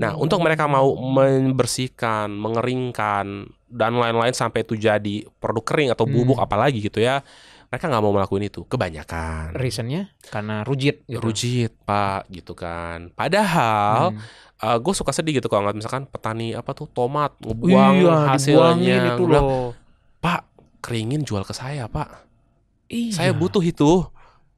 Speaker 1: Nah, untuk mereka mau membersihkan, mengeringkan dan lain-lain sampai itu jadi produk kering atau bubuk apalagi gitu ya, mereka nggak mau melakukan itu. Kebanyakan.
Speaker 2: Reasonnya karena rujit gitu.
Speaker 1: Rujit Pak, gitu kan. Padahal gue suka sedih gitu kalau ngeliat misalkan petani apa tuh tomat ngebuang hasilnya.
Speaker 2: Itu loh.
Speaker 1: Pak, keringin jual ke saya Pak. Saya butuh itu.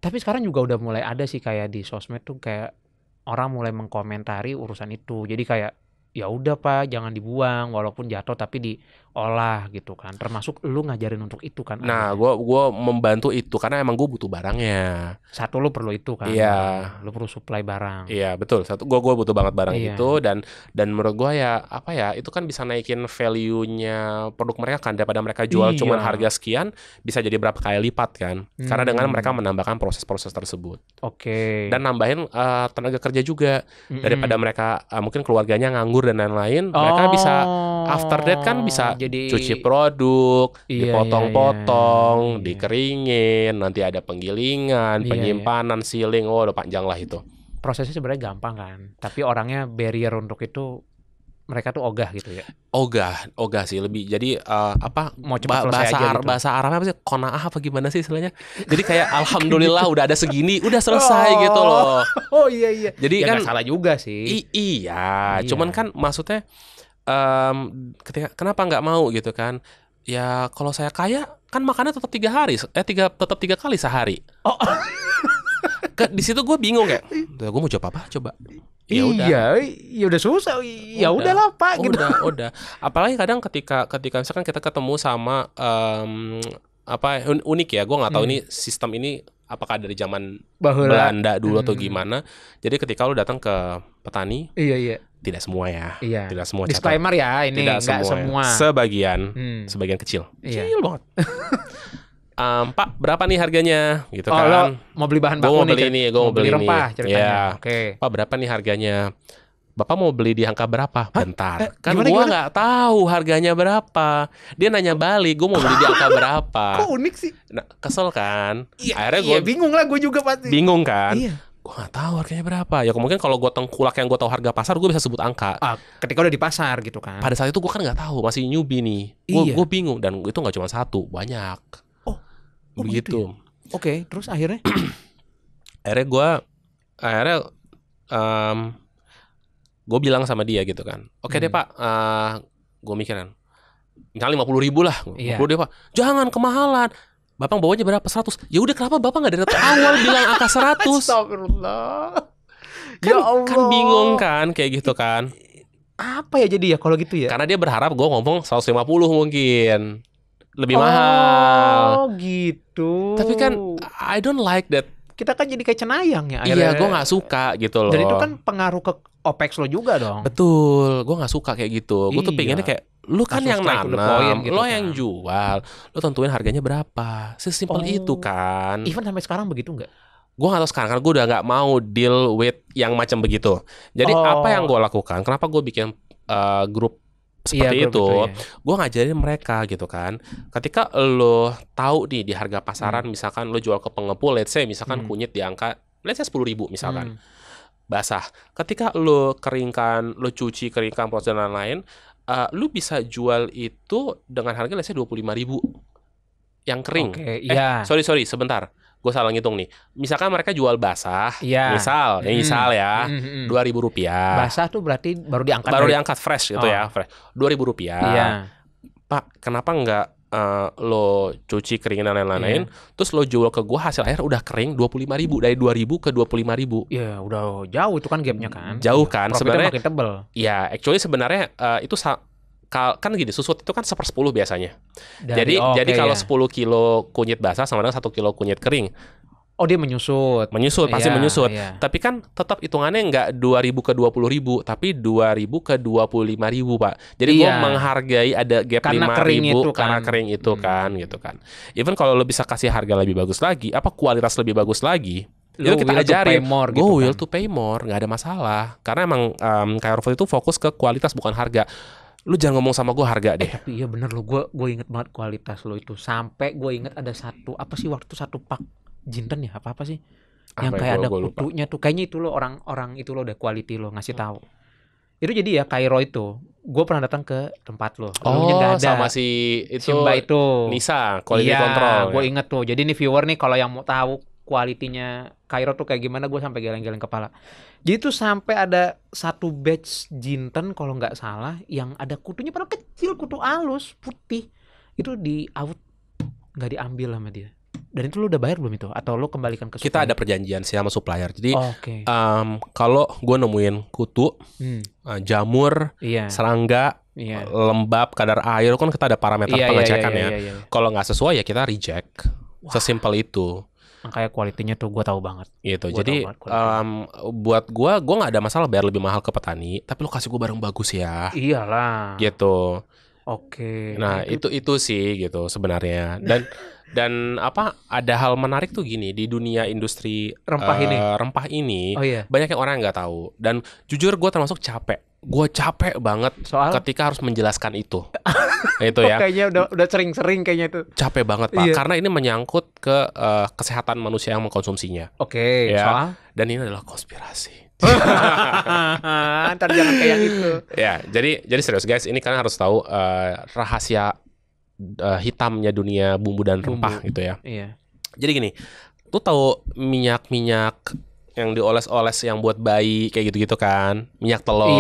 Speaker 2: Tapi sekarang juga udah mulai ada sih kayak di sosmed tuh kayak orang mulai mengkomentari urusan itu. Jadi kayak ya udah Pak, jangan dibuang walaupun jatuh tapi diolah gitu kan. Termasuk lu ngajarin untuk itu kan.
Speaker 1: Nah, gue membantu itu karena emang gue butuh barangnya.
Speaker 2: Satu lu perlu itu kan.
Speaker 1: Iya.
Speaker 2: Lu perlu supply barang.
Speaker 1: Iya, betul. Satu gue butuh banget barang itu dan menurut gue ya apa ya, itu kan bisa naikin value-nya produk mereka kan, daripada mereka jual cuman harga sekian bisa jadi berapa kali lipat kan. Karena dengan mereka menambahkan proses-proses tersebut.
Speaker 2: Oke.
Speaker 1: Dan nambahin tenaga kerja juga daripada mereka mungkin keluarganya nganggur dan lain-lain, mereka bisa after that kan bisa
Speaker 2: jadi
Speaker 1: cuci produk, dipotong-potong, dikeringin, nanti ada penggilingan, penyimpanan, sealing, udah panjang lah itu.
Speaker 2: Prosesnya sebenarnya gampang kan, tapi orangnya barrier untuk itu mereka tuh ogah gitu ya.
Speaker 1: Ogah sih lebih. Jadi apa
Speaker 2: mau cepat selesai aja gitu.
Speaker 1: Bahasa Arabnya apa sih? Qanaah apa gimana sih istilahnya? Jadi kayak alhamdulillah udah ada segini, udah selesai gitu loh.
Speaker 2: Oh iya.
Speaker 1: Jadi
Speaker 2: ya,
Speaker 1: kan
Speaker 2: salah juga sih.
Speaker 1: Iya, cuman kan maksudnya kenapa nggak mau gitu kan? Ya kalau saya kaya kan makannya tetap 3 hari, tetap 3 kali sehari. Di situ gue bingung kayak, gue mau coba apa? Coba. Ya udah.
Speaker 2: Iya, udah susah. Ya udahlah Pak. Gitu.
Speaker 1: Udah. Apalagi kadang ketika misalkan kita ketemu sama unik ya, gue nggak tahu ini sistem ini apakah dari zaman Belanda dulu atau gimana. Jadi ketika lu datang ke petani, tidak semua ya, tidak semua.
Speaker 2: Disclaimer ya, ini nggak semua.
Speaker 1: Sebagian kecil banget. Pak, berapa nih harganya? Gitu kan?
Speaker 2: Mau beli bahan baku nih?
Speaker 1: Gue mau beli
Speaker 2: rempah ceritanya.
Speaker 1: Oke. Pak, berapa nih harganya? Bapak mau beli di angka berapa? Bentar. Kan gue nggak tahu harganya berapa. Dia nanya balik, gue mau beli di angka berapa?
Speaker 2: Kok unik sih?
Speaker 1: Nah, kesel kan?
Speaker 2: Akhirnya gue bingung lah, gue juga pasti.
Speaker 1: Bingung kan? Gue nggak tahu harganya berapa. Ya mungkin kalau gue tengkulak yang gue tahu harga pasar, gue bisa sebut angka.
Speaker 2: Ketika udah di pasar gitu kan.
Speaker 1: Pada saat itu gue kan nggak tahu, masih newbie nih. Gue bingung dan itu nggak cuma satu, banyak. Begitu.
Speaker 2: Ya? Oke, terus akhirnya?
Speaker 1: gue bilang sama dia gitu kan. Oke deh Pak, gue mikirin. Misalnya 50.000 lah. 50 deh Pak. Jangan kemahalan. Bapak bawanya berapa? 100. Ya udah kenapa Bapak nggak dari awal bilang angka 100?
Speaker 2: Astagfirullah.
Speaker 1: Ya Allah. Kan bingung kan kayak gitu kan.
Speaker 2: Apa ya jadi ya kalau gitu ya?
Speaker 1: Karena dia berharap gue ngomong 150 mungkin. Lebih mahal.
Speaker 2: Oh gitu.
Speaker 1: Tapi kan I don't like that.
Speaker 2: Kita kan jadi kayak cenayang ya.
Speaker 1: Iya, gue nggak suka gitu loh.
Speaker 2: Dan itu kan pengaruh ke OPEX lo juga dong.
Speaker 1: Betul, gue nggak suka kayak gitu. Gue tuh pengennya kayak lu kan yang nanam, gitu lo yang jual, lo tentuin harganya berapa. Sesimpel itu kan.
Speaker 2: Even sampai sekarang begitu nggak?
Speaker 1: Gue nggak tahu sekarang karena gue udah nggak mau deal with yang macam begitu. Jadi apa yang gue lakukan? Kenapa gue bikin grup seperti itu, gue ngajarin mereka gitu kan. Ketika lo tahu nih di harga pasaran, misalkan lo jual ke pengepul, let's say misalkan kunyit di angka, let's say 10.000 misalkan, basah. Ketika lo keringkan, lo cuci, keringkan, proses dan lain-lain, lo bisa jual itu dengan harga let's say 25.000 yang kering. Sorry, sebentar. Gue salah ngitung nih. Misalkan mereka jual basah, misal ya, Rp2.000.
Speaker 2: Basah tuh berarti baru diangkat.
Speaker 1: Baru diangkat fresh gitu ya, fresh. Rp2.000. Pak, kenapa nggak lo cuci kering dan lain-lain, terus lo jual ke gue hasil akhir udah kering 25.000, dari 2.000 ke 25.000.
Speaker 2: Ya udah jauh itu kan gapnya kan.
Speaker 1: Jauh kan sebenarnya.
Speaker 2: Makin tebel.
Speaker 1: Ya actually sebenarnya itu kan gini, susut itu kan 1/10 biasanya. Jadi kalau 10 kilo kunyit basah sama dengan 1 kilo kunyit kering.
Speaker 2: Oh dia menyusut.
Speaker 1: Pasti menyusut. Tapi kan tetap hitungannya nggak 2.000 ke 20.000, tapi 2.000 ke 25.000 Pak. Jadi gue menghargai ada gap 5.000 karena kering itu kan gitu kan. Even kalau lo bisa kasih harga lebih bagus lagi, kualitas lebih bagus lagi, itu kita ajarin. Go will to pay more, nggak ada masalah. Karena emang kayak Orville itu fokus ke kualitas bukan harga. Lu jangan ngomong sama gue harga deh.
Speaker 2: Tapi iya bener lo, gue inget banget kualitas lo itu. Sampai gue inget ada satu satu pak jinten ya apa sih yang kayak ada kutunya tuh, kayaknya itu lo orang itu lo udah quality lo ngasih tahu. Itu jadi ya Cairo itu gue pernah datang ke tempat lo.
Speaker 1: Gak ada. Sama si itu
Speaker 2: Mbak itu
Speaker 1: Nisa quality control.
Speaker 2: Gue inget tuh. Jadi nih viewer nih kalau yang mau tahu kualitinya Cairo tuh kayak gimana, gue sampai geleng-geleng kepala. Jadi tuh sampai ada satu batch jinten kalau nggak salah yang ada kutunya padahal kecil, kutu halus putih, itu di out, nggak diambil sama dia. Dan itu lu udah bayar belum itu? Atau lu kembalikan ke supplier?
Speaker 1: Kita ada perjanjian sih sama supplier. Jadi kalau gue nemuin kutu, jamur, serangga, lembab, kadar air, kan kita ada parameter pengecekan ya. Kalau nggak sesuai ya kita reject. Sesimpel itu.
Speaker 2: Makanya kualitinya tuh gue tahu banget.
Speaker 1: Gitu. Jadi buat gue nggak ada masalah bayar lebih mahal ke petani, tapi lu kasih gue barang bagus ya.
Speaker 2: Iyalah.
Speaker 1: Gitu.
Speaker 2: Oke.
Speaker 1: Nah itu sih gitu sebenarnya. Dan ada hal menarik tuh gini di dunia industri rempah ini banyak yang orang nggak tahu. Dan jujur gue termasuk gue capek banget ketika harus menjelaskan itu. Itu ya.
Speaker 2: Kayaknya udah sering kayaknya itu.
Speaker 1: Capek banget Pak, karena ini menyangkut ke kesehatan manusia yang mengkonsumsinya.
Speaker 2: Oke.
Speaker 1: Ya. Dan ini adalah konspirasi.
Speaker 2: Ntar jangan kayak gitu.
Speaker 1: Ya, jadi serius guys, ini kalian harus tahu rahasia hitamnya dunia bumbu dan rempah gitu ya.
Speaker 2: Iya.
Speaker 1: Jadi gini, tuh tahu minyak yang dioles-oles yang buat bayi kayak gitu-gitu kan, minyak telon,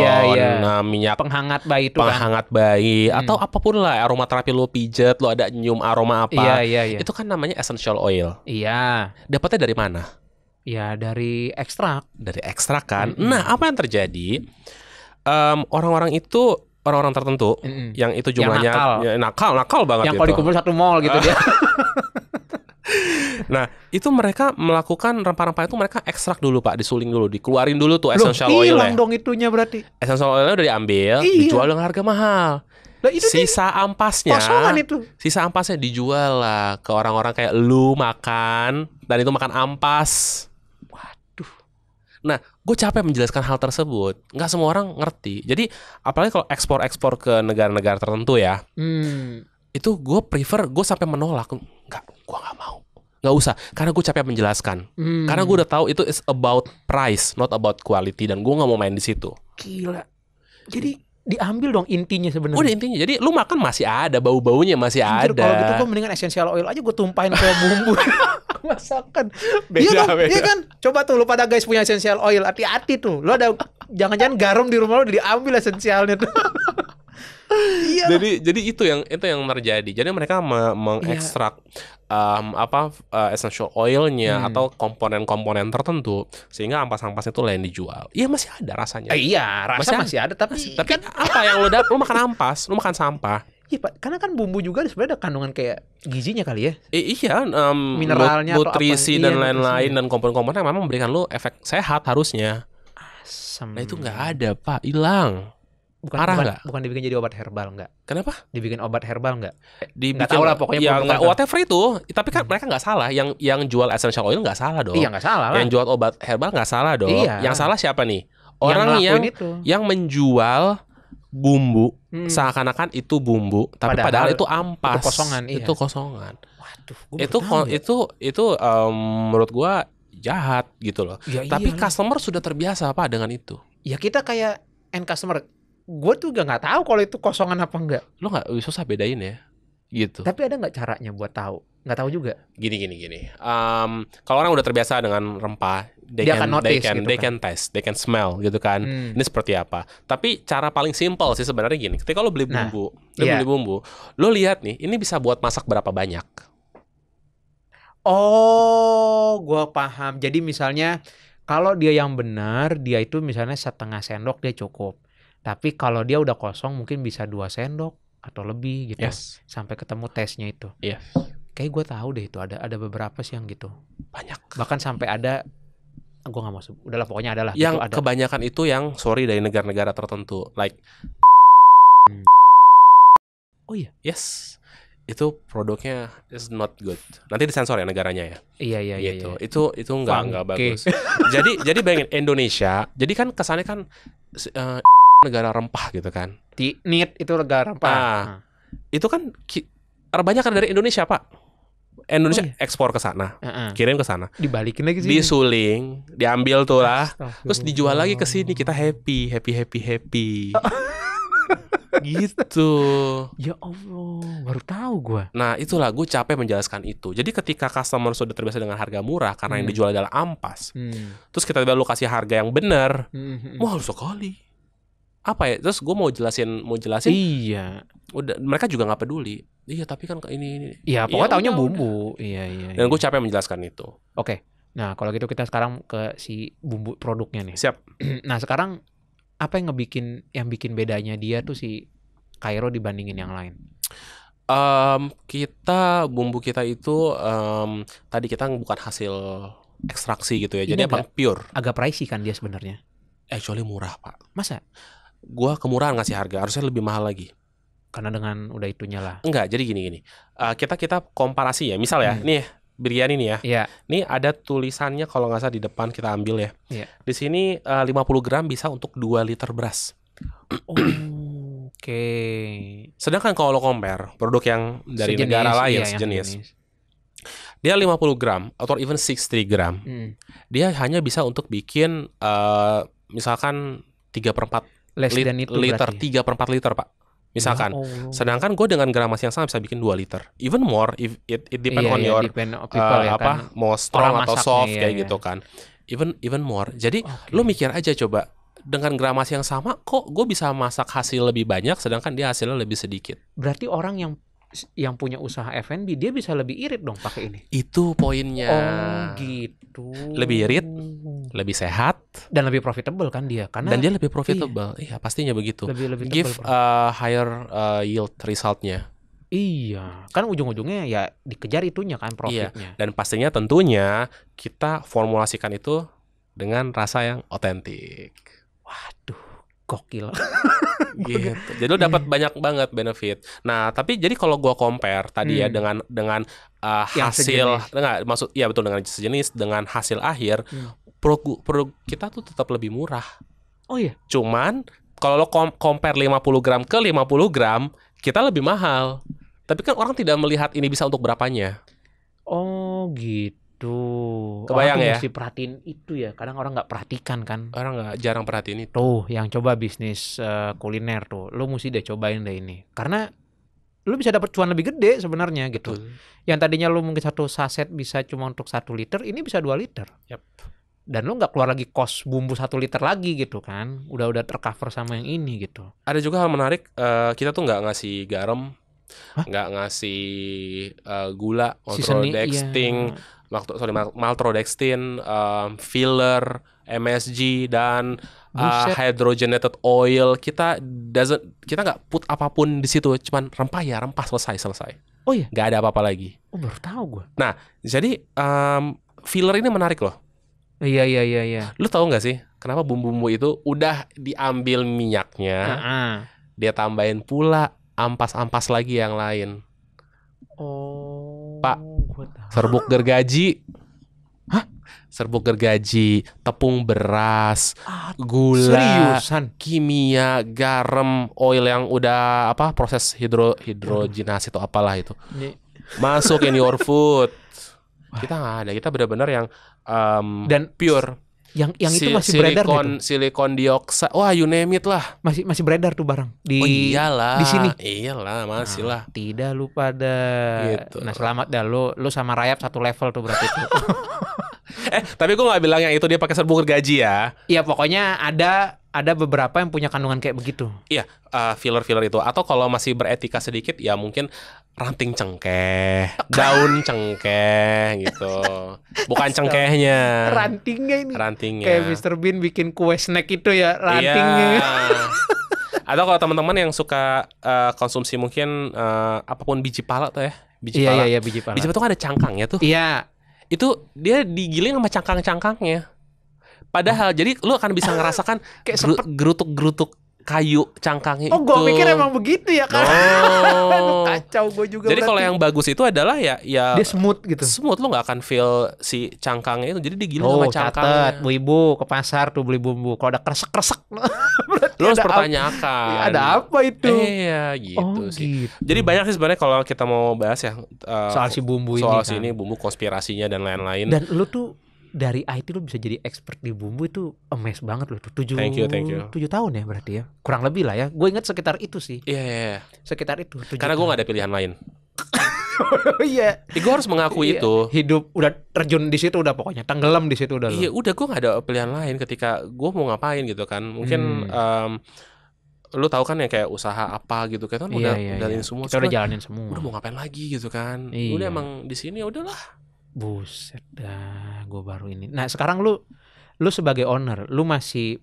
Speaker 1: nah minyak
Speaker 2: penghangat bayi itu
Speaker 1: penghangat bayi atau apapun lah, aromaterapi lo pijet, lo ada nyium aroma apa, itu kan namanya essential oil.
Speaker 2: Iya.
Speaker 1: Dapatnya dari mana?
Speaker 2: Ya dari ekstrak.
Speaker 1: Dari ekstrak kan. Nah apa yang terjadi? Orang-orang tertentu yang itu jumlahnya nakal banget.
Speaker 2: Yang kalau dikumpul satu mall gitu dia.
Speaker 1: Nah itu mereka melakukan rempah-rempah itu mereka ekstrak dulu Pak, disuling dulu, dikeluarin dulu tuh essential oil.
Speaker 2: Hilang dong itunya berarti.
Speaker 1: Essential oilnya udah diambil, dijual dengan harga mahal. Sisa ampasnya dijual lah ke orang-orang kayak lu makan, dan itu makan ampas.
Speaker 2: Waduh.
Speaker 1: Nah, gue capek menjelaskan hal tersebut. Nggak semua orang ngerti. Jadi apalagi kalau ekspor ke negara-negara tertentu ya, itu gue sampai menolak. Gue nggak mau. Nggak usah, karena gue capek menjelaskan. Karena gue udah tahu itu is about price, not about quality, dan gue nggak mau main di situ.
Speaker 2: Gila. Jadi diambil dong intinya sebenarnya.
Speaker 1: Udah intinya. Jadi lu makan masih ada, bau-baunya masih ada.
Speaker 2: Kalau gitu gue mendingan essential oil aja gue tumpahin ke bumbu masakan.
Speaker 1: Beda.
Speaker 2: Iya kan? Coba tuh lu pada guys punya essential oil, hati-hati tuh. Lu ada jangan-jangan garam di rumah lu udah diambil essentialnya tuh. Iya.
Speaker 1: Jadi itu yang terjadi. Jadi mereka mengekstrak essential oilnya atau komponen-komponen tertentu sehingga ampas-ampasnya itu lain dijual. Iya masih ada rasanya.
Speaker 2: Iya, masih ada tapi
Speaker 1: kan apa yang lu makan ampas, lu makan sampah.
Speaker 2: Iya Pak, karena kan bumbu juga sebenarnya ada kandungan kayak gizinya kali ya.
Speaker 1: Iya,
Speaker 2: mineralnya
Speaker 1: nutrisi dan lain-lain dan komponen-komponen yang memang memberikan lu efek sehat harusnya.
Speaker 2: Asam.
Speaker 1: Nah itu nggak ada Pak, hilang.
Speaker 2: Bukan dibikin jadi obat herbal enggak?
Speaker 1: Kenapa?
Speaker 2: Dibikin obat herbal enggak?
Speaker 1: Nggak tahu lah pokoknya. Ya nggak whatever itu. Tapi kan mereka nggak salah. Yang jual essential oil nggak salah dong.
Speaker 2: Iya nggak salah lah.
Speaker 1: Yang jual obat herbal nggak salah dong.
Speaker 2: Iya.
Speaker 1: Yang salah siapa nih? Orang yang menjual bumbu seakan-akan itu bumbu, tapi padahal itu ampas.
Speaker 2: Itu kosongan. Iya.
Speaker 1: Itu kosongan.
Speaker 2: Waduh.
Speaker 1: Itu menurut gua jahat gitu loh.
Speaker 2: Ya,
Speaker 1: tapi
Speaker 2: iyalah.
Speaker 1: customer sudah terbiasa Pak dengan itu.
Speaker 2: Ya kita kayak end customer. Gue tuh nggak tahu kalau itu kosongan apa enggak.
Speaker 1: Lo nggak susah bedain ya, gitu.
Speaker 2: Tapi ada nggak caranya buat tahu Nggak tahu juga.
Speaker 1: Gini. Kalau orang udah terbiasa dengan rempah, they can taste, they can smell gitu kan. Ini seperti apa? Tapi cara paling simpel sih sebenarnya gini. Ketika lo beli bumbu, lo lihat nih, ini bisa buat masak berapa banyak.
Speaker 2: Oh, gua paham. Jadi misalnya kalau dia yang benar, dia itu misalnya setengah sendok dia cukup. Tapi kalau dia udah kosong mungkin bisa 2 sendok atau lebih gitu.
Speaker 1: Yes.
Speaker 2: Sampai ketemu taste-nya itu.
Speaker 1: Yes.
Speaker 2: Kayak gue tahu deh itu ada beberapa sih yang gitu.
Speaker 1: Banyak.
Speaker 2: Bahkan sampai ada, gue nggak mau sebut. Udahlah pokoknya adalah.
Speaker 1: Yang
Speaker 2: gitu, ada.
Speaker 1: kebanyakan itu yang dari negara-negara tertentu, like.
Speaker 2: Oh iya.
Speaker 1: Yes. Itu produknya is not good. Nanti disensor ya negaranya ya.
Speaker 2: Iya.
Speaker 1: Gitu. Itu nggak bagus. jadi bayangin Indonesia. Jadi kan kesannya kan negara rempah gitu kan.
Speaker 2: NIT itu negara rempah.
Speaker 1: Itu kan banyak kan dari Indonesia, Pak. Indonesia ekspor ke sana, kirim ke sana,
Speaker 2: dibalikin lagi sini,
Speaker 1: disuling, diambil tuh lah, terus dijual lagi ke sini, kita happy. Gitu.
Speaker 2: Ya Allah, baru tahu gue.
Speaker 1: Nah itulah gue capek menjelaskan itu. Jadi ketika customer sudah terbiasa dengan harga murah karena yang dijual adalah ampas, terus kita tiba-tiba lu kasih harga yang benar, mahal sekali. Apa ya? Terus gue mau jelasin.
Speaker 2: Iya.
Speaker 1: Udah, mereka juga nggak peduli. Iya tapi kan ini.
Speaker 2: Iya pokoknya taunya bumbu. Iya.
Speaker 1: Dan gue capek menjelaskan itu.
Speaker 2: Oke. Nah kalau gitu kita sekarang ke si bumbu produknya nih.
Speaker 1: Siap.
Speaker 2: Nah sekarang apa yang bikin bedanya dia tuh si Cairo dibandingin yang lain?
Speaker 1: Bumbu kita itu tadi kita bukan hasil ekstraksi gitu ya. Jadi emang pure.
Speaker 2: Agak pricey kan dia sebenarnya.
Speaker 1: Actually murah, Pak.
Speaker 2: Masa?
Speaker 1: Gua kemurahan ngasih harga, harusnya lebih mahal lagi.
Speaker 2: Karena dengan udah itunya lah.
Speaker 1: Enggak, jadi gini. Kita komparasi ya. Misal ya, nih biryani nih ya.
Speaker 2: Iya.
Speaker 1: Nih ada tulisannya kalau nggak salah di depan kita ambil ya.
Speaker 2: Iya.
Speaker 1: Di sini 50 gram bisa untuk 2 liter beras.
Speaker 2: Oke.
Speaker 1: Sedangkan kalau lo compare produk yang dari negara lain sejenis. Dia 50 gram atau even 60 gram. Dia hanya bisa untuk bikin misalkan 3/4 liter, 3/4 liter, Pak. Misalkan, sedangkan gue dengan gramasi yang sama bisa bikin 2 liter, even more. If it depend on your people, kan? Mau strong atau soft kayak gitu kan. Even more. Jadi lo mikir aja coba dengan gramasi yang sama, kok gue bisa masak hasil lebih banyak, sedangkan dia hasilnya lebih sedikit.
Speaker 2: Berarti orang yang punya usaha F&B dia bisa lebih irit dong pakai ini.
Speaker 1: Itu poinnya.
Speaker 2: Oh gitu.
Speaker 1: Lebih irit, lebih sehat,
Speaker 2: dan lebih profitable kan dia.
Speaker 1: Dan dia lebih profitable. Iya pastinya begitu.
Speaker 2: Lebih
Speaker 1: give higher yield resultnya.
Speaker 2: Iya. Kan ujung-ujungnya ya dikejar itunya kan profitnya.
Speaker 1: Iya. Dan pastinya tentunya kita formulasikan itu dengan rasa yang otentik.
Speaker 2: Waduh, gokil.
Speaker 1: Gitu. Jadi lo dapat banyak banget benefit. Nah, tapi jadi kalau gua compare tadi ya dengan hasil, maksud iya betul, dengan sejenis dengan hasil akhir, produk kita tuh tetap lebih murah.
Speaker 2: Oh iya.
Speaker 1: Cuman kalau lo compare 50 gram ke 50 gram, kita lebih mahal. Tapi kan orang tidak melihat ini bisa untuk berapanya.
Speaker 2: Oh gitu.
Speaker 1: Kebayang
Speaker 2: orang
Speaker 1: ya?
Speaker 2: Mesti perhatiin itu ya. Kadang orang nggak perhatikan kan.
Speaker 1: Orang jarang perhatiin itu.
Speaker 2: Tuh, yang coba bisnis kuliner tuh, lo mesti deh cobain deh ini. Karena lo bisa dapat cuan lebih gede sebenarnya gitu. Yang tadinya lo mungkin satu saset bisa cuma untuk 1 liter, ini bisa 2 liter.
Speaker 1: Yep.
Speaker 2: Dan lo nggak keluar lagi kos bumbu 1 liter lagi gitu kan. Udah tercover sama yang ini gitu.
Speaker 1: Ada juga hal menarik, kita tuh nggak ngasih garam, nggak ngasih gula, maltodextrin, maltodextrin, filler, MSG dan hydrogenated oil. Kita nggak put apapun di situ, cuman rempah selesai.
Speaker 2: Oh iya,
Speaker 1: nggak ada apa-apa lagi.
Speaker 2: Oh baru tahu gue.
Speaker 1: Nah jadi filler ini menarik loh.
Speaker 2: Iya.
Speaker 1: Lu tahu nggak sih kenapa bumbu-bumbu itu udah diambil minyaknya, dia tambahin pula ampas-ampas lagi yang lain.
Speaker 2: Oh,
Speaker 1: Pak, serbuk gergaji.
Speaker 2: Hah?
Speaker 1: Serbuk gergaji, tepung beras, gula,
Speaker 2: seriusan?
Speaker 1: Kimia, garam, oil yang udah proses hidrogenasi atau apalah itu. Masuk in your food. Kita nggak ada, kita benar-benar yang
Speaker 2: dan
Speaker 1: pure.
Speaker 2: Yang itu masih beredar gitu.
Speaker 1: Silikon dioksida. Wah, you name it lah.
Speaker 2: Masih beredar tuh barang di
Speaker 1: iyalah.
Speaker 2: Di sini.
Speaker 1: Iyalah, masih lah.
Speaker 2: Tidak lu pada.
Speaker 1: Gitu.
Speaker 2: Nah, selamat dah lu sama Rayap satu level tuh berarti tuh.
Speaker 1: Tapi gue nggak bilang yang itu dia pakai serbuk gergaji ya.
Speaker 2: Iya, pokoknya ada beberapa yang punya kandungan kayak begitu.
Speaker 1: Iya, filler itu. Atau kalau masih beretika sedikit, ya mungkin ranting cengkeh, daun cengkeh gitu. Bukan cengkehnya.
Speaker 2: Rantingnya. Kayak Mr. Bean bikin kue snack itu ya, rantingnya.
Speaker 1: Iya. Atau kalau teman-teman yang suka konsumsi mungkin apapun biji pala tuh ya. Biji pala.
Speaker 2: Iya, biji pala.
Speaker 1: Biji pala tuh kan ada cangkangnya tuh.
Speaker 2: Iya.
Speaker 1: Itu dia digiling sama cangkang-cangkangnya. Padahal jadi lu akan bisa ngerasakan kayak gerutuk-gerutuk kayu cangkangnya itu.
Speaker 2: Oh, gue pikir emang begitu ya kan.
Speaker 1: Oh.
Speaker 2: Kacau gue juga.
Speaker 1: Jadi kalau yang bagus itu adalah ya
Speaker 2: dia smooth gitu.
Speaker 1: Smooth, lu nggak akan feel si cangkangnya itu. Jadi digiling sama cangkangnya.
Speaker 2: Bu ibu ke pasar tuh beli bumbu. Kalau ada kresek-kresek,
Speaker 1: lu harus pertanyakan.
Speaker 2: Ada apa itu?
Speaker 1: Iya gitu sih. Gitu. Jadi banyak sih sebenarnya kalau kita mau bahas ya
Speaker 2: soal si bumbu ini.
Speaker 1: Soal si ini bumbu, konspirasinya dan lain-lain.
Speaker 2: Dan lu tuh dari IT lu bisa jadi expert di bumbu itu amazed banget lu tuh. 7 tahun ya berarti ya. Kurang lebih lah ya. Gue ingat sekitar itu sih.
Speaker 1: Iya.
Speaker 2: Sekitar itu.
Speaker 1: Karena gue gak ada pilihan lain.
Speaker 2: Iya.
Speaker 1: Gue harus mengakui itu.
Speaker 2: Hidup udah terjun di situ udah pokoknya. Tenggelam di situ udah.
Speaker 1: Iya, udah gue gak ada pilihan lain ketika gue mau ngapain gitu kan. Mungkin lu tahu kan ya kayak usaha apa gitu kan udah jalanin semua.
Speaker 2: Kita udah jalanin semua.
Speaker 1: Udah mau ngapain lagi gitu kan. Udah emang di sini ya udahlah.
Speaker 2: Buset dah, gue baru ini. Nah sekarang lu sebagai owner, lu masih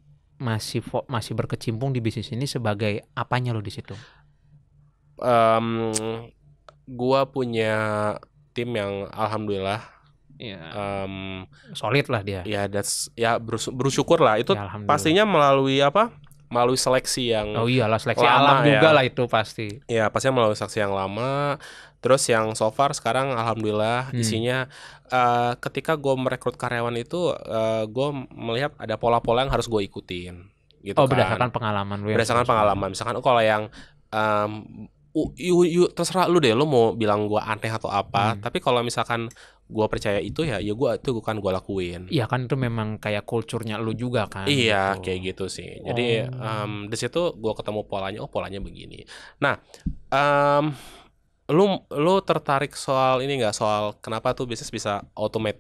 Speaker 2: berkecimpung di bisnis ini sebagai apanya lu di situ?
Speaker 1: Gua punya tim yang alhamdulillah
Speaker 2: solid lah dia.
Speaker 1: Ya bersyukur lah itu ya, pastinya melalui melalui seleksi yang
Speaker 2: seleksi alam juga lah itu pasti.
Speaker 1: Ya pastinya melalui seleksi yang lama. Terus yang so far sekarang alhamdulillah isinya ketika gue merekrut karyawan itu gue melihat ada pola-pola yang harus gue ikutin gitu kan.
Speaker 2: Berdasarkan pengalaman lu.
Speaker 1: Berdasarkan pengalaman. Misalkan kalau yang terserah lu deh, lu mau bilang gue aneh atau apa. Tapi kalau misalkan gue percaya itu ya gue lakuin.
Speaker 2: Iya kan itu memang kayak kulturnya lu juga kan.
Speaker 1: Iya gitu. Kayak gitu sih. Jadi di situ gue ketemu polanya. Polanya begini. Nah lu tertarik soal ini nggak, soal kenapa tuh bisnis bisa automate?